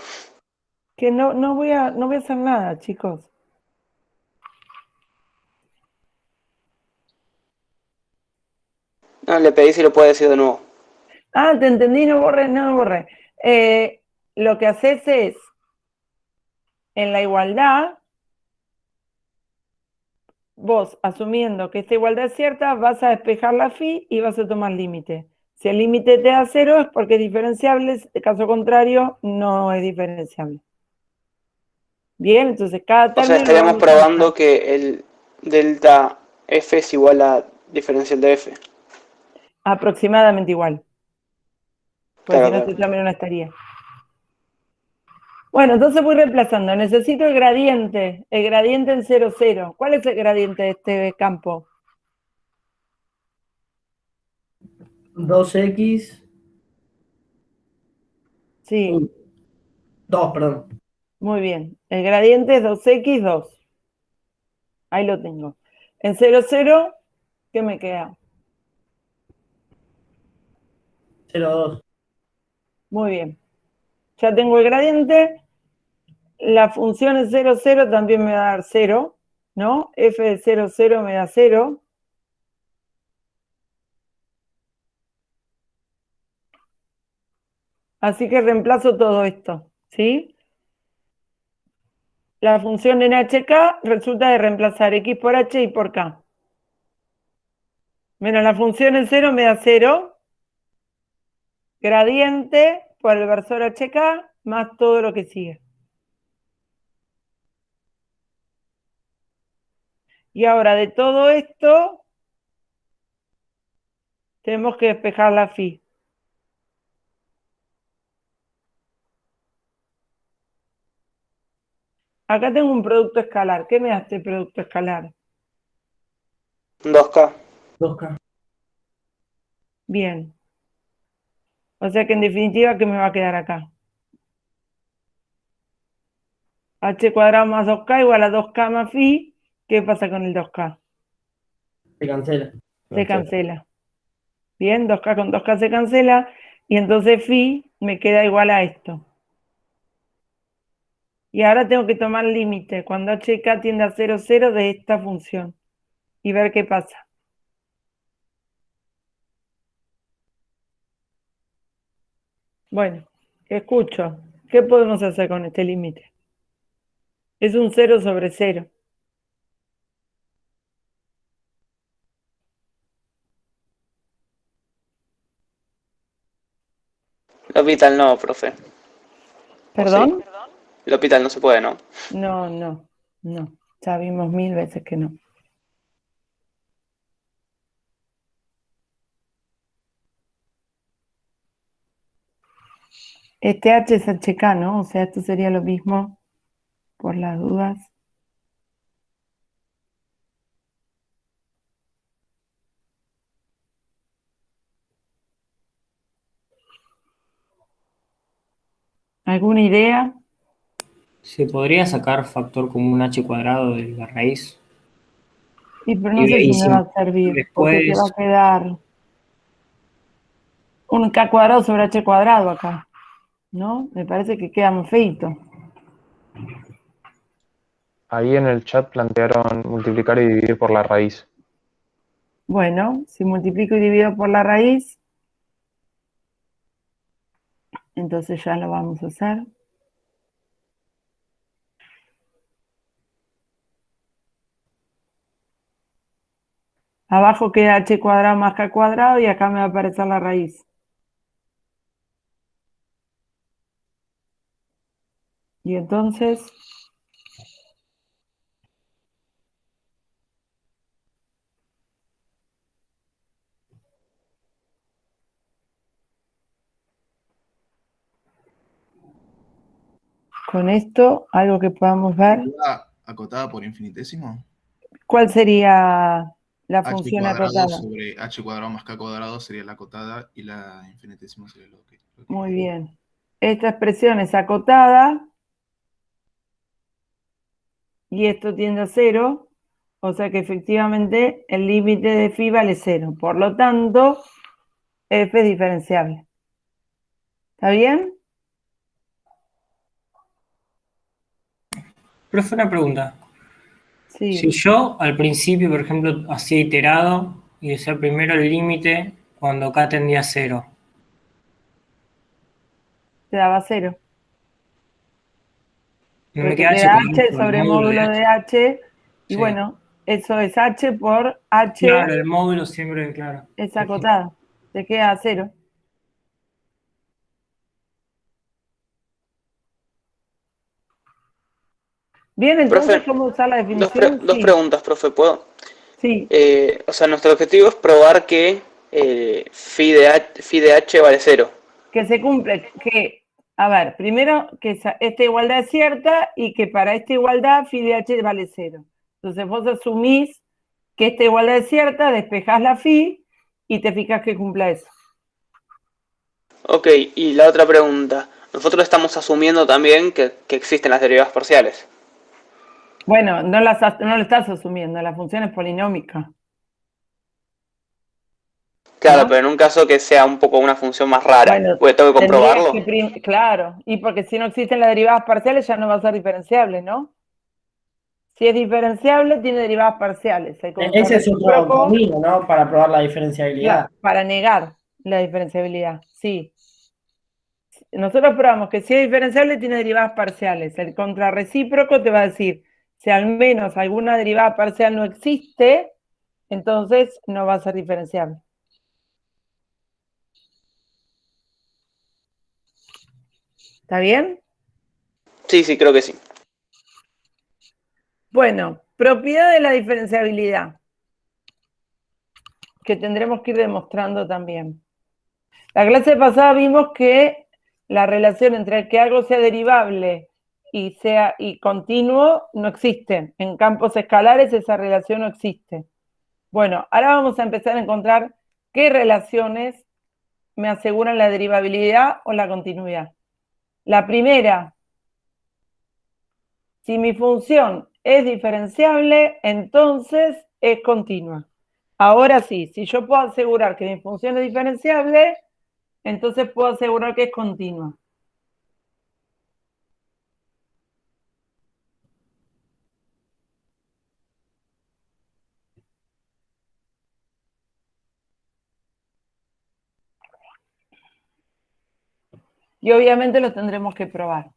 Speaker 1: Que no voy a hacer nada, chicos.
Speaker 2: No, le pedí si lo puede decir de nuevo.
Speaker 1: Ah, te entendí, no borré. Lo que haces es, en la igualdad, vos, asumiendo que esta igualdad es cierta, vas a despejar la phi y vas a tomar límite. Si el límite te da 0 es porque es diferenciable, en caso contrario, no es diferenciable. Bien, entonces cada
Speaker 2: O
Speaker 1: término
Speaker 2: sea,
Speaker 1: lo
Speaker 2: estaríamos
Speaker 1: vamos a
Speaker 2: probando
Speaker 1: usar.
Speaker 2: que el delta f es igual a diferencial de f.
Speaker 1: Aproximadamente igual. Porque
Speaker 2: Claro,
Speaker 1: si no,
Speaker 2: claro.
Speaker 1: este término no estaría. Bueno, entonces voy reemplazando. Necesito el gradiente en 0, 0. ¿Cuál es el gradiente de este campo?
Speaker 3: 2x.
Speaker 1: Sí.
Speaker 3: 2, perdón.
Speaker 1: Muy bien. El gradiente es 2x, 2. Ahí lo tengo. En 0, 0, ¿qué me queda?
Speaker 3: 0, 2.
Speaker 1: Muy bien. Ya tengo el gradiente. La función en 0, 0 también me va a dar 0, ¿no? F de 0, 0 me da 0. Así que reemplazo todo esto, ¿sí? La función en HK resulta de reemplazar x por h y por k. Menos la función en 0 me da 0. Gradiente por el versor HK más todo lo que sigue. Y ahora de todo esto tenemos que despejar la phi. Acá tengo un producto escalar. ¿Qué me da este producto escalar?
Speaker 2: 2K.
Speaker 3: 2K.
Speaker 1: Bien. O sea que en definitiva, ¿qué me va a quedar acá? H cuadrado más 2K igual a 2K más phi. ¿Qué pasa con el 2K?
Speaker 3: Se cancela.
Speaker 1: Se cancela. Bien, 2K con 2K se cancela. Y entonces phi me queda igual a esto. Y ahora tengo que tomar límite cuando HK tiende a 0, 0 de esta función. Y ver qué pasa. Bueno, escucho. ¿Qué podemos hacer con este límite? Es un 0 sobre 0.
Speaker 2: L'Hopital no, profe. ¿O sí?
Speaker 1: ¿Perdón?
Speaker 2: L'Hopital no se puede, ¿no?
Speaker 1: No. Ya vimos 1000 veces que no. Este H es HK, ¿no? O sea, esto sería lo mismo por las dudas. ¿Alguna idea?
Speaker 9: ¿Se podría sacar factor común h cuadrado de la raíz?
Speaker 1: Sí, pero no sé si me va a servir, porque te va
Speaker 9: después,
Speaker 1: a quedar un K cuadrado sobre H cuadrado acá, ¿no? Me parece que queda muy feito.
Speaker 13: Ahí en el chat plantearon multiplicar y dividir por la raíz.
Speaker 1: Bueno, si multiplico y divido por la raíz, entonces ya lo vamos a hacer. Abajo queda H cuadrado más K cuadrado y acá me va a aparecer la raíz. Y entonces, con esto, algo que podamos ver.
Speaker 15: Acotada por infinitésimo.
Speaker 1: ¿Cuál sería la
Speaker 15: H
Speaker 1: función
Speaker 15: cuadrado
Speaker 1: acotada?
Speaker 15: sobre H cuadrado más K cuadrado sería la acotada y la infinitésima sería lo que
Speaker 1: Muy bien. Esta expresión es acotada y esto tiende a 0. O sea que efectivamente el límite de phi vale 0. Por lo tanto, f es diferenciable. ¿Está bien?
Speaker 9: Profe, una pregunta.
Speaker 1: Sí.
Speaker 9: Si yo al principio, por ejemplo, hacía iterado y decía primero el límite cuando k tendía a 0.
Speaker 1: Te daba 0.
Speaker 9: No me
Speaker 1: Porque
Speaker 9: queda
Speaker 1: te
Speaker 9: h
Speaker 1: da
Speaker 9: como
Speaker 1: h
Speaker 9: por el
Speaker 1: sobre
Speaker 9: módulo
Speaker 1: módulo
Speaker 9: de
Speaker 1: de
Speaker 9: h.
Speaker 1: h. Y
Speaker 9: Sí.
Speaker 1: bueno, eso es h por h.
Speaker 9: Claro, el módulo siempre, claro.
Speaker 1: Es acotado. Te queda 0. Bien, entonces,
Speaker 2: Profe,
Speaker 1: ¿cómo usar la definición?
Speaker 2: dos
Speaker 1: Sí.
Speaker 2: preguntas, profe, ¿puedo?
Speaker 1: Sí.
Speaker 2: O sea, nuestro objetivo es probar que phi de h vale 0.
Speaker 1: Que se cumple, que, a ver, primero que esta igualdad es cierta y que para esta igualdad phi de h vale 0. Entonces vos asumís que esta igualdad es cierta, despejás la phi y te fijas que cumpla eso.
Speaker 2: Ok, y la otra pregunta. Nosotros estamos asumiendo también que existen las derivadas parciales.
Speaker 1: Bueno, no lo estás asumiendo, la función es polinómica.
Speaker 2: Claro,
Speaker 1: ¿no?
Speaker 2: pero en un caso que sea un poco una función más rara,
Speaker 1: Bueno,
Speaker 2: porque tengo que comprobarlo.
Speaker 1: Claro, y porque si no existen las derivadas parciales ya no va a ser diferenciable, ¿no? Si es diferenciable, tiene derivadas parciales.
Speaker 3: Ese es otro camino, ¿no? Para probar la diferenciabilidad.
Speaker 1: Para negar la diferenciabilidad, sí. Nosotros probamos que si es diferenciable tiene derivadas parciales. El contrarrecíproco te va a decir, si al menos alguna derivada parcial no existe, entonces no va a ser diferenciable. ¿Está bien?
Speaker 2: Sí, sí, creo que sí.
Speaker 1: Bueno, propiedad de la diferenciabilidad, que tendremos que ir demostrando también. La clase pasada vimos que la relación entre que algo sea derivable y continuo no existe. En campos escalares esa relación no existe. Bueno, ahora vamos a empezar a encontrar qué relaciones me aseguran la derivabilidad o la continuidad. La primera, si mi función es diferenciable, entonces es continua. Ahora sí, si yo puedo asegurar que mi función es diferenciable, entonces puedo asegurar que es continua. Y obviamente lo tendremos que probar.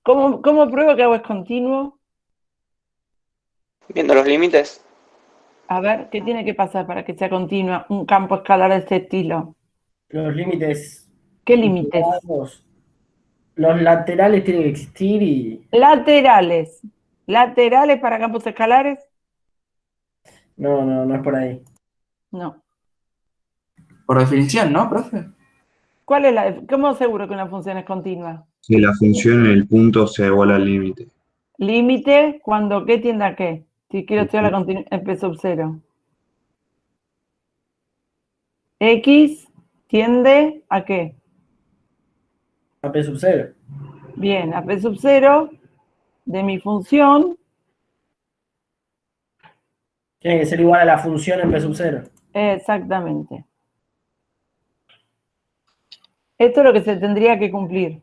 Speaker 1: ¿Cómo pruebo que algo es continuo?
Speaker 2: Viendo los límites.
Speaker 1: A ver, ¿qué tiene que pasar para que sea continua un campo escalar de este estilo?
Speaker 3: Los límites.
Speaker 1: ¿Qué límites?
Speaker 3: Los laterales tienen que existir y...
Speaker 1: Laterales. ¿Laterales para campos escalares?
Speaker 3: No es por ahí.
Speaker 1: No.
Speaker 6: Por definición, ¿no, profe?
Speaker 1: ¿Cuál es ¿Cómo aseguro que una función es continua?
Speaker 14: Que la función en el punto sea igual al límite.
Speaker 1: Límite cuando ¿qué tiende a qué? Si quiero estudiar la continuidad en P sub 0. X tiende a qué?
Speaker 3: A P sub 0.
Speaker 1: Bien, a P sub 0 de mi función.
Speaker 3: Tiene que ser igual a la función en P sub 0.
Speaker 1: Exactamente. Esto es lo que se tendría que cumplir.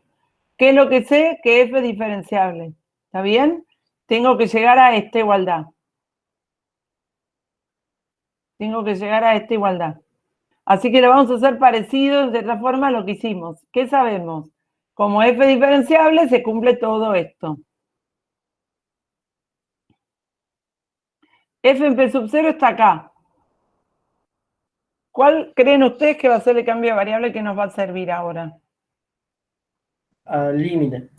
Speaker 1: ¿Qué es lo que sé? Que f es diferenciable. ¿Está bien? Tengo que llegar a esta igualdad. Tengo que llegar a esta igualdad. Así que lo vamos a hacer parecido de otra forma a lo que hicimos. ¿Qué sabemos? Como f es diferenciable, se cumple todo esto. F en P sub 0 está acá. ¿Cuál creen ustedes que va a ser el cambio de variable que nos va a servir ahora?
Speaker 3: Al límite.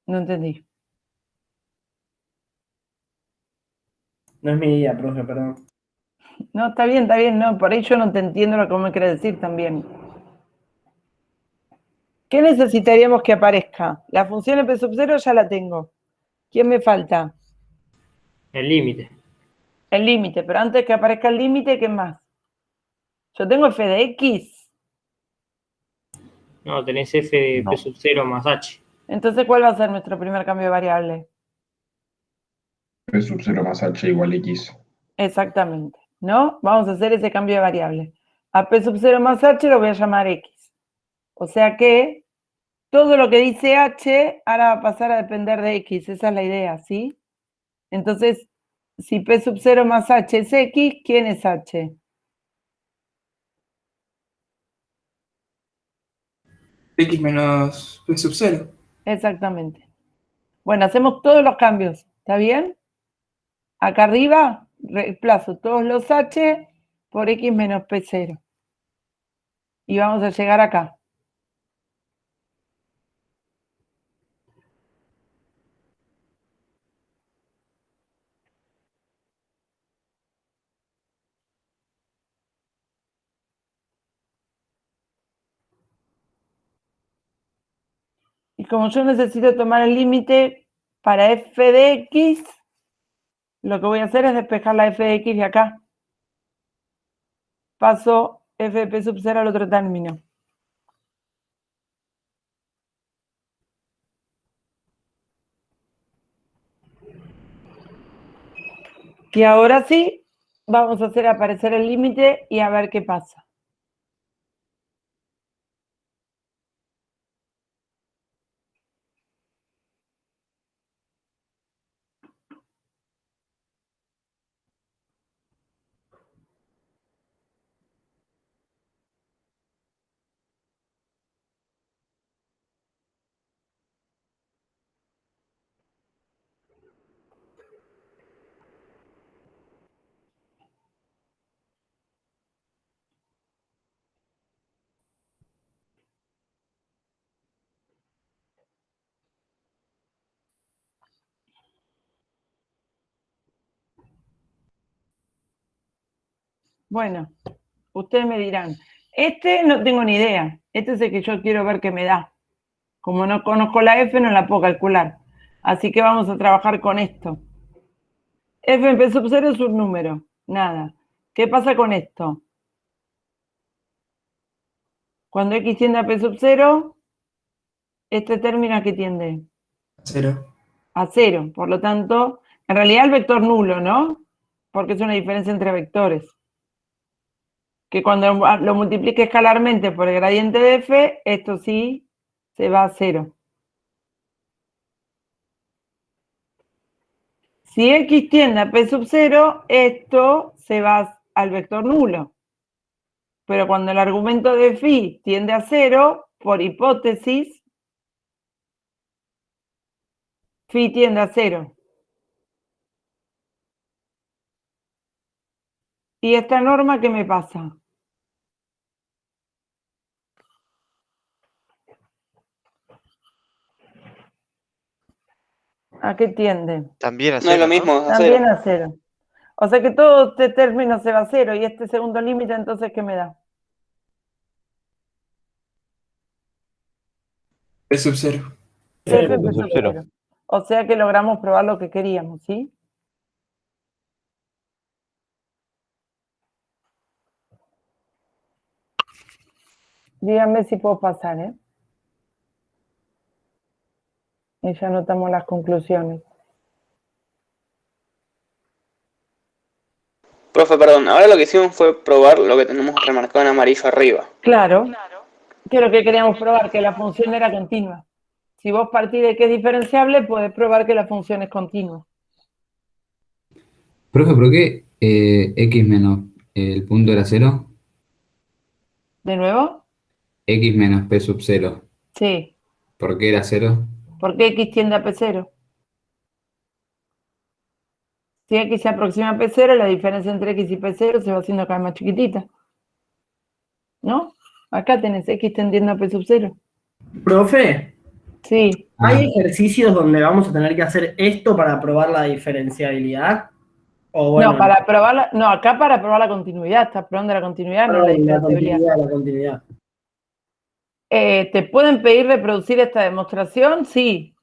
Speaker 1: No entendí.
Speaker 3: No es mi idea, profe, perdón.
Speaker 1: No, está bien, no, por ahí yo no te entiendo lo que me quiere decir también. ¿Qué necesitaríamos que aparezca? La función P sub 0 ya la tengo. ¿Quién me falta?
Speaker 9: El límite.
Speaker 1: El límite, pero antes que aparezca el límite, ¿qué más? Yo tengo f de x.
Speaker 9: No, tenés f de P sub 0 más h.
Speaker 1: Entonces, ¿cuál va a ser nuestro primer cambio de variable?
Speaker 5: P sub 0 más H igual X.
Speaker 1: Exactamente, ¿no? Vamos a hacer ese cambio de variable. A P sub 0 más H lo voy a llamar X. O sea que todo lo que dice H ahora va a pasar a depender de X. Esa es la idea, ¿sí? Entonces, si P sub 0 más H es X, ¿quién es H?
Speaker 6: X menos P sub 0.
Speaker 1: Exactamente. Bueno, hacemos todos los cambios, ¿está bien? Acá arriba reemplazo todos los H por X menos P0. Y vamos a llegar acá. Y como yo necesito tomar el límite para f de x, lo que voy a hacer es despejar la f de x de acá. Paso f de p sub 0 al otro término. Y ahora sí, vamos a hacer aparecer el límite y a ver qué pasa. Bueno, ustedes me dirán, este no tengo ni idea, este es el que yo quiero ver qué me da. Como no conozco la f, no la puedo calcular. Así que vamos a trabajar con esto. F en p sub 0 es un número, nada. ¿Qué pasa con esto? Cuando x tiende a p sub 0, este término ¿a qué tiende?
Speaker 6: 0.
Speaker 1: A 0. Por lo tanto, en realidad el vector nulo, ¿no? Porque es una diferencia entre vectores. Que cuando lo multiplique escalarmente por el gradiente de f, esto sí se va a 0. Si x tiende a p sub 0, esto se va al vector nulo. Pero cuando el argumento de phi tiende a 0, por hipótesis, phi tiende a 0. ¿Y esta norma qué me pasa? ¿A qué tiende?
Speaker 10: También a
Speaker 2: No es lo
Speaker 10: cero, ¿no?
Speaker 2: mismo, es a
Speaker 1: También
Speaker 2: cero.
Speaker 1: a 0. O sea que todo este término se va a 0 y este segundo límite, entonces, ¿qué me da?
Speaker 6: P sub 0.
Speaker 1: F P sub 0. O sea que logramos probar lo que queríamos, ¿sí? Díganme si puedo pasar, ¿eh? Y ya anotamos las conclusiones.
Speaker 2: Profe, perdón, ahora lo que hicimos fue probar lo que tenemos remarcado en amarillo arriba.
Speaker 1: Claro, que lo que queríamos probar, que la función era continua. Si vos partís de que es diferenciable, podés probar que la función es continua.
Speaker 16: Profe, ¿por qué x menos el punto era 0?
Speaker 1: ¿De nuevo?
Speaker 16: X menos p sub 0.
Speaker 1: Sí.
Speaker 16: ¿Por qué era 0?
Speaker 1: ¿Por qué x tiende a P0? Si x se aproxima a P0, la diferencia entre x y P0 se va haciendo cada vez más chiquitita. ¿No? Acá tenés x tendiendo a P sub 0.
Speaker 3: Profe,
Speaker 1: Sí.
Speaker 3: ¿hay ejercicios donde vamos a tener que hacer esto para probar la diferenciabilidad? O bueno,
Speaker 1: No, para probar no, acá para probar la continuidad, estás probando la continuidad, no la diferenciabilidad.
Speaker 3: la continuidad.
Speaker 1: ¿Te pueden pedir reproducir esta demostración? Sí.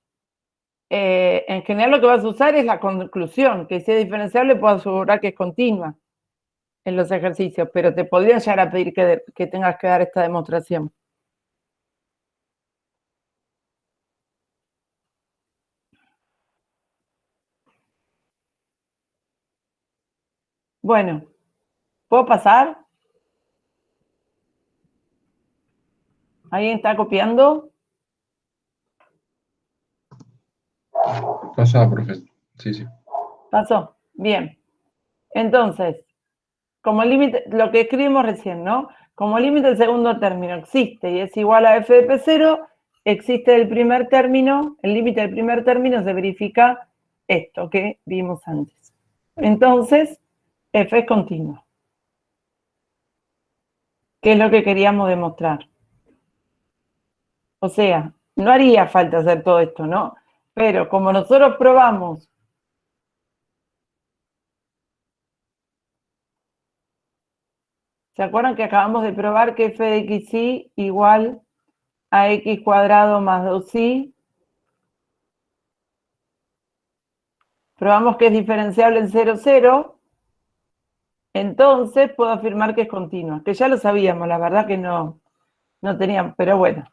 Speaker 1: En general lo que vas a usar es la conclusión, que si es diferenciable puedo asegurar que es continua en los ejercicios, pero te podrían llegar a pedir que tengas que dar esta demostración. Bueno, ¿puedo pasar? ¿Alguien está copiando?
Speaker 5: Pasa, profe. Sí, sí.
Speaker 1: ¿Pasó? Bien. Entonces, como límite, lo que escribimos recién, ¿no? Como límite del segundo término existe y es igual a f de P0, existe el primer término, el límite del primer término se verifica esto que vimos antes. Entonces, f es continua. ¿Qué es lo que queríamos demostrar? O sea, no haría falta hacer todo esto, ¿no? Pero como nosotros probamos ¿se acuerdan que acabamos de probar que f de xy igual a x cuadrado más 2y? Probamos que es diferenciable en 0, 0. Entonces puedo afirmar que es continua. Que ya lo sabíamos, la verdad que no teníamos, pero bueno.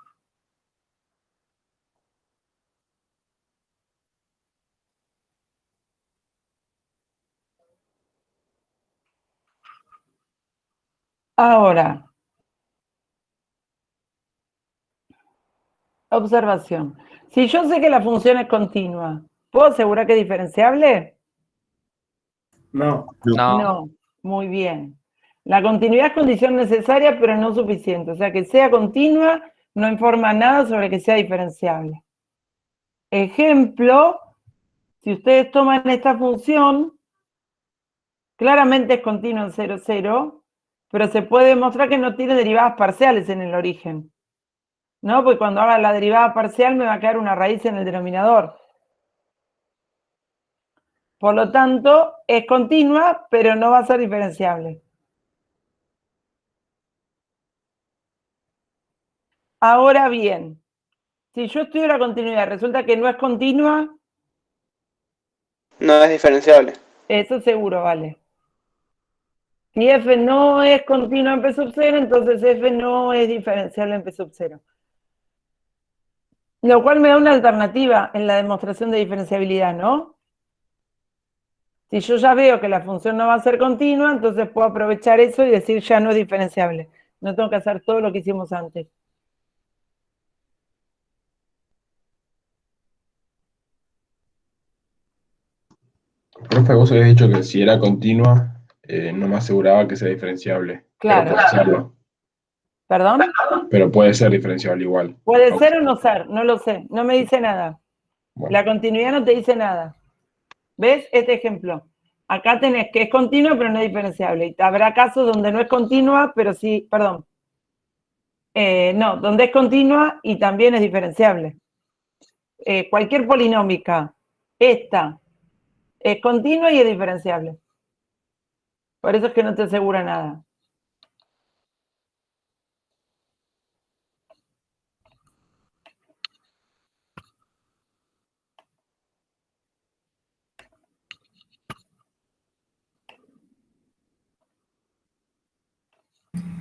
Speaker 1: Ahora, observación. Si yo sé que la función es continua, ¿puedo asegurar que es diferenciable?
Speaker 3: No.
Speaker 1: No. Muy bien. La continuidad es condición necesaria, pero no suficiente. O sea, que sea continua no informa nada sobre que sea diferenciable. Ejemplo, si ustedes toman esta función, claramente es continua en 0, 0, pero se puede demostrar que no tiene derivadas parciales en el origen. ¿No? Porque cuando haga la derivada parcial me va a quedar una raíz en el denominador. Por lo tanto, es continua, pero no va a ser diferenciable. Ahora bien, si yo estudio la continuidad, resulta que no es continua,
Speaker 2: No es diferenciable.
Speaker 1: eso seguro vale. Si f no es continua en P sub 0, entonces f no es diferenciable en P sub 0. Lo cual me da una alternativa en la demostración de diferenciabilidad, ¿no? Si yo ya veo que la función no va a ser continua, entonces puedo aprovechar eso y decir ya no es diferenciable. No tengo que hacer todo lo que hicimos antes.
Speaker 5: Profe, vos habías dicho que si era continua, no me aseguraba que sea diferenciable.
Speaker 1: Claro.
Speaker 5: Pero puede serlo.
Speaker 1: ¿Perdón?
Speaker 5: Pero puede ser diferenciable igual.
Speaker 1: Puede ser o no ser, no lo sé. No me dice nada.
Speaker 5: Bueno.
Speaker 1: La continuidad no te dice nada. ¿Ves este ejemplo? Acá tenés que es continua pero no es diferenciable. Y habrá casos donde no es continua, pero sí, perdón. No, donde es continua y también es diferenciable. Cualquier polinómica, esta, es continua y es diferenciable. Por eso es que no te asegura nada.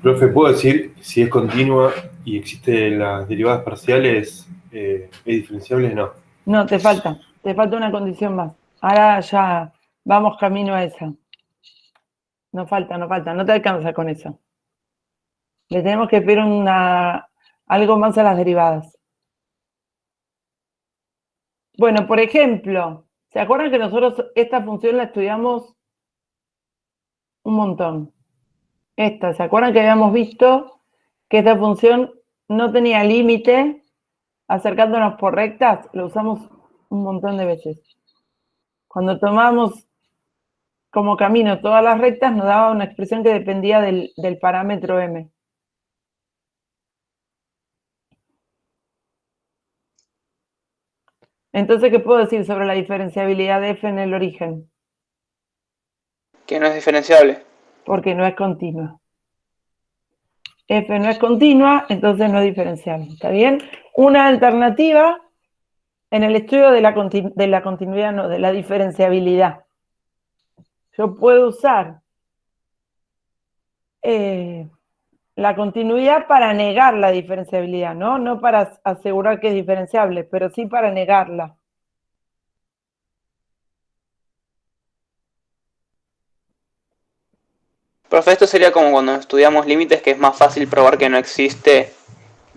Speaker 7: Profe, ¿puedo decir si es continua y existen las derivadas parciales, es diferenciable? No.
Speaker 1: No, te falta una condición más. Ahora ya vamos camino a esa. No falta, no te alcanza con eso. Le tenemos que pedir algo más a las derivadas. Bueno, por ejemplo, ¿se acuerdan que nosotros esta función la estudiamos un montón? ¿Se acuerdan que habíamos visto que esta función no tenía límite acercándonos por rectas? Lo usamos un montón de veces. Cuando tomamos como camino todas las rectas, nos daba una expresión que dependía del parámetro m. Entonces, ¿qué puedo decir sobre la diferenciabilidad de f en el origen?
Speaker 2: Que no es diferenciable.
Speaker 1: Porque no es continua. F no es continua, entonces no es diferenciable. ¿Está bien? Una alternativa en el estudio de la continuidad, no, de la diferenciabilidad. Yo puedo usar la continuidad para negar la diferenciabilidad, ¿no? No para asegurar que es diferenciable, pero sí para negarla.
Speaker 2: Profe, esto sería como cuando estudiamos límites, que es más fácil probar que no existe,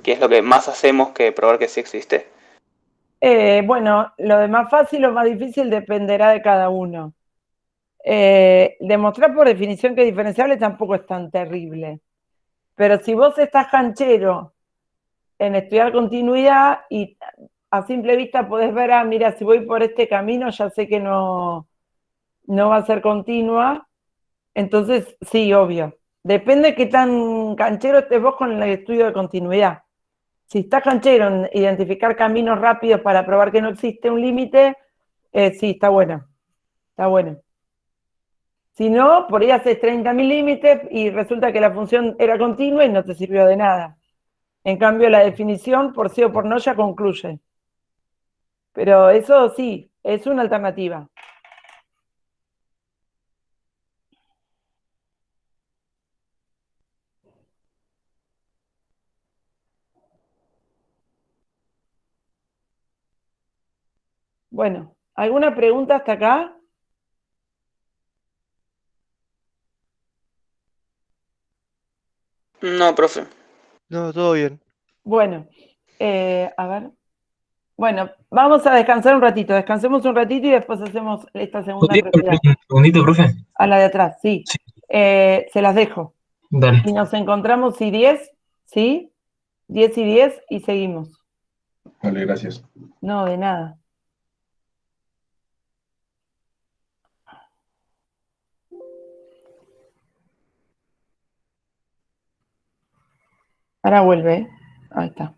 Speaker 2: que es lo que más hacemos que probar que sí existe.
Speaker 1: Bueno, lo de más fácil o más difícil dependerá de cada uno. Demostrar por definición que es diferenciable tampoco es tan terrible. Pero si vos estás canchero en estudiar continuidad y a simple vista podés ver, mira, si voy por este camino ya sé que no va a ser continua, entonces sí, obvio. Depende de qué tan canchero estés vos con el estudio de continuidad. Si estás canchero en identificar caminos rápidos para probar que no existe un límite, sí, está bueno. Está bueno. Si no, por ahí haces 30.000 límites y resulta que la función era continua y no te sirvió de nada. En cambio, la definición, por sí o por no, ya concluye. Pero eso sí, es una alternativa. Bueno, ¿alguna pregunta hasta acá?
Speaker 2: No, profe.
Speaker 10: No, todo bien.
Speaker 1: Bueno, a ver. Bueno, vamos a descansar un ratito. Descansemos un ratito y después hacemos esta segunda actividad.
Speaker 17: Un segundito, profe.
Speaker 1: A la de atrás, sí. Se las dejo.
Speaker 17: Dale.
Speaker 1: Y nos encontramos si 10, ¿sí? 10 y 10 y seguimos.
Speaker 5: Vale, gracias.
Speaker 1: No, de nada. Ahora vuelve, ¿eh? Ahí está.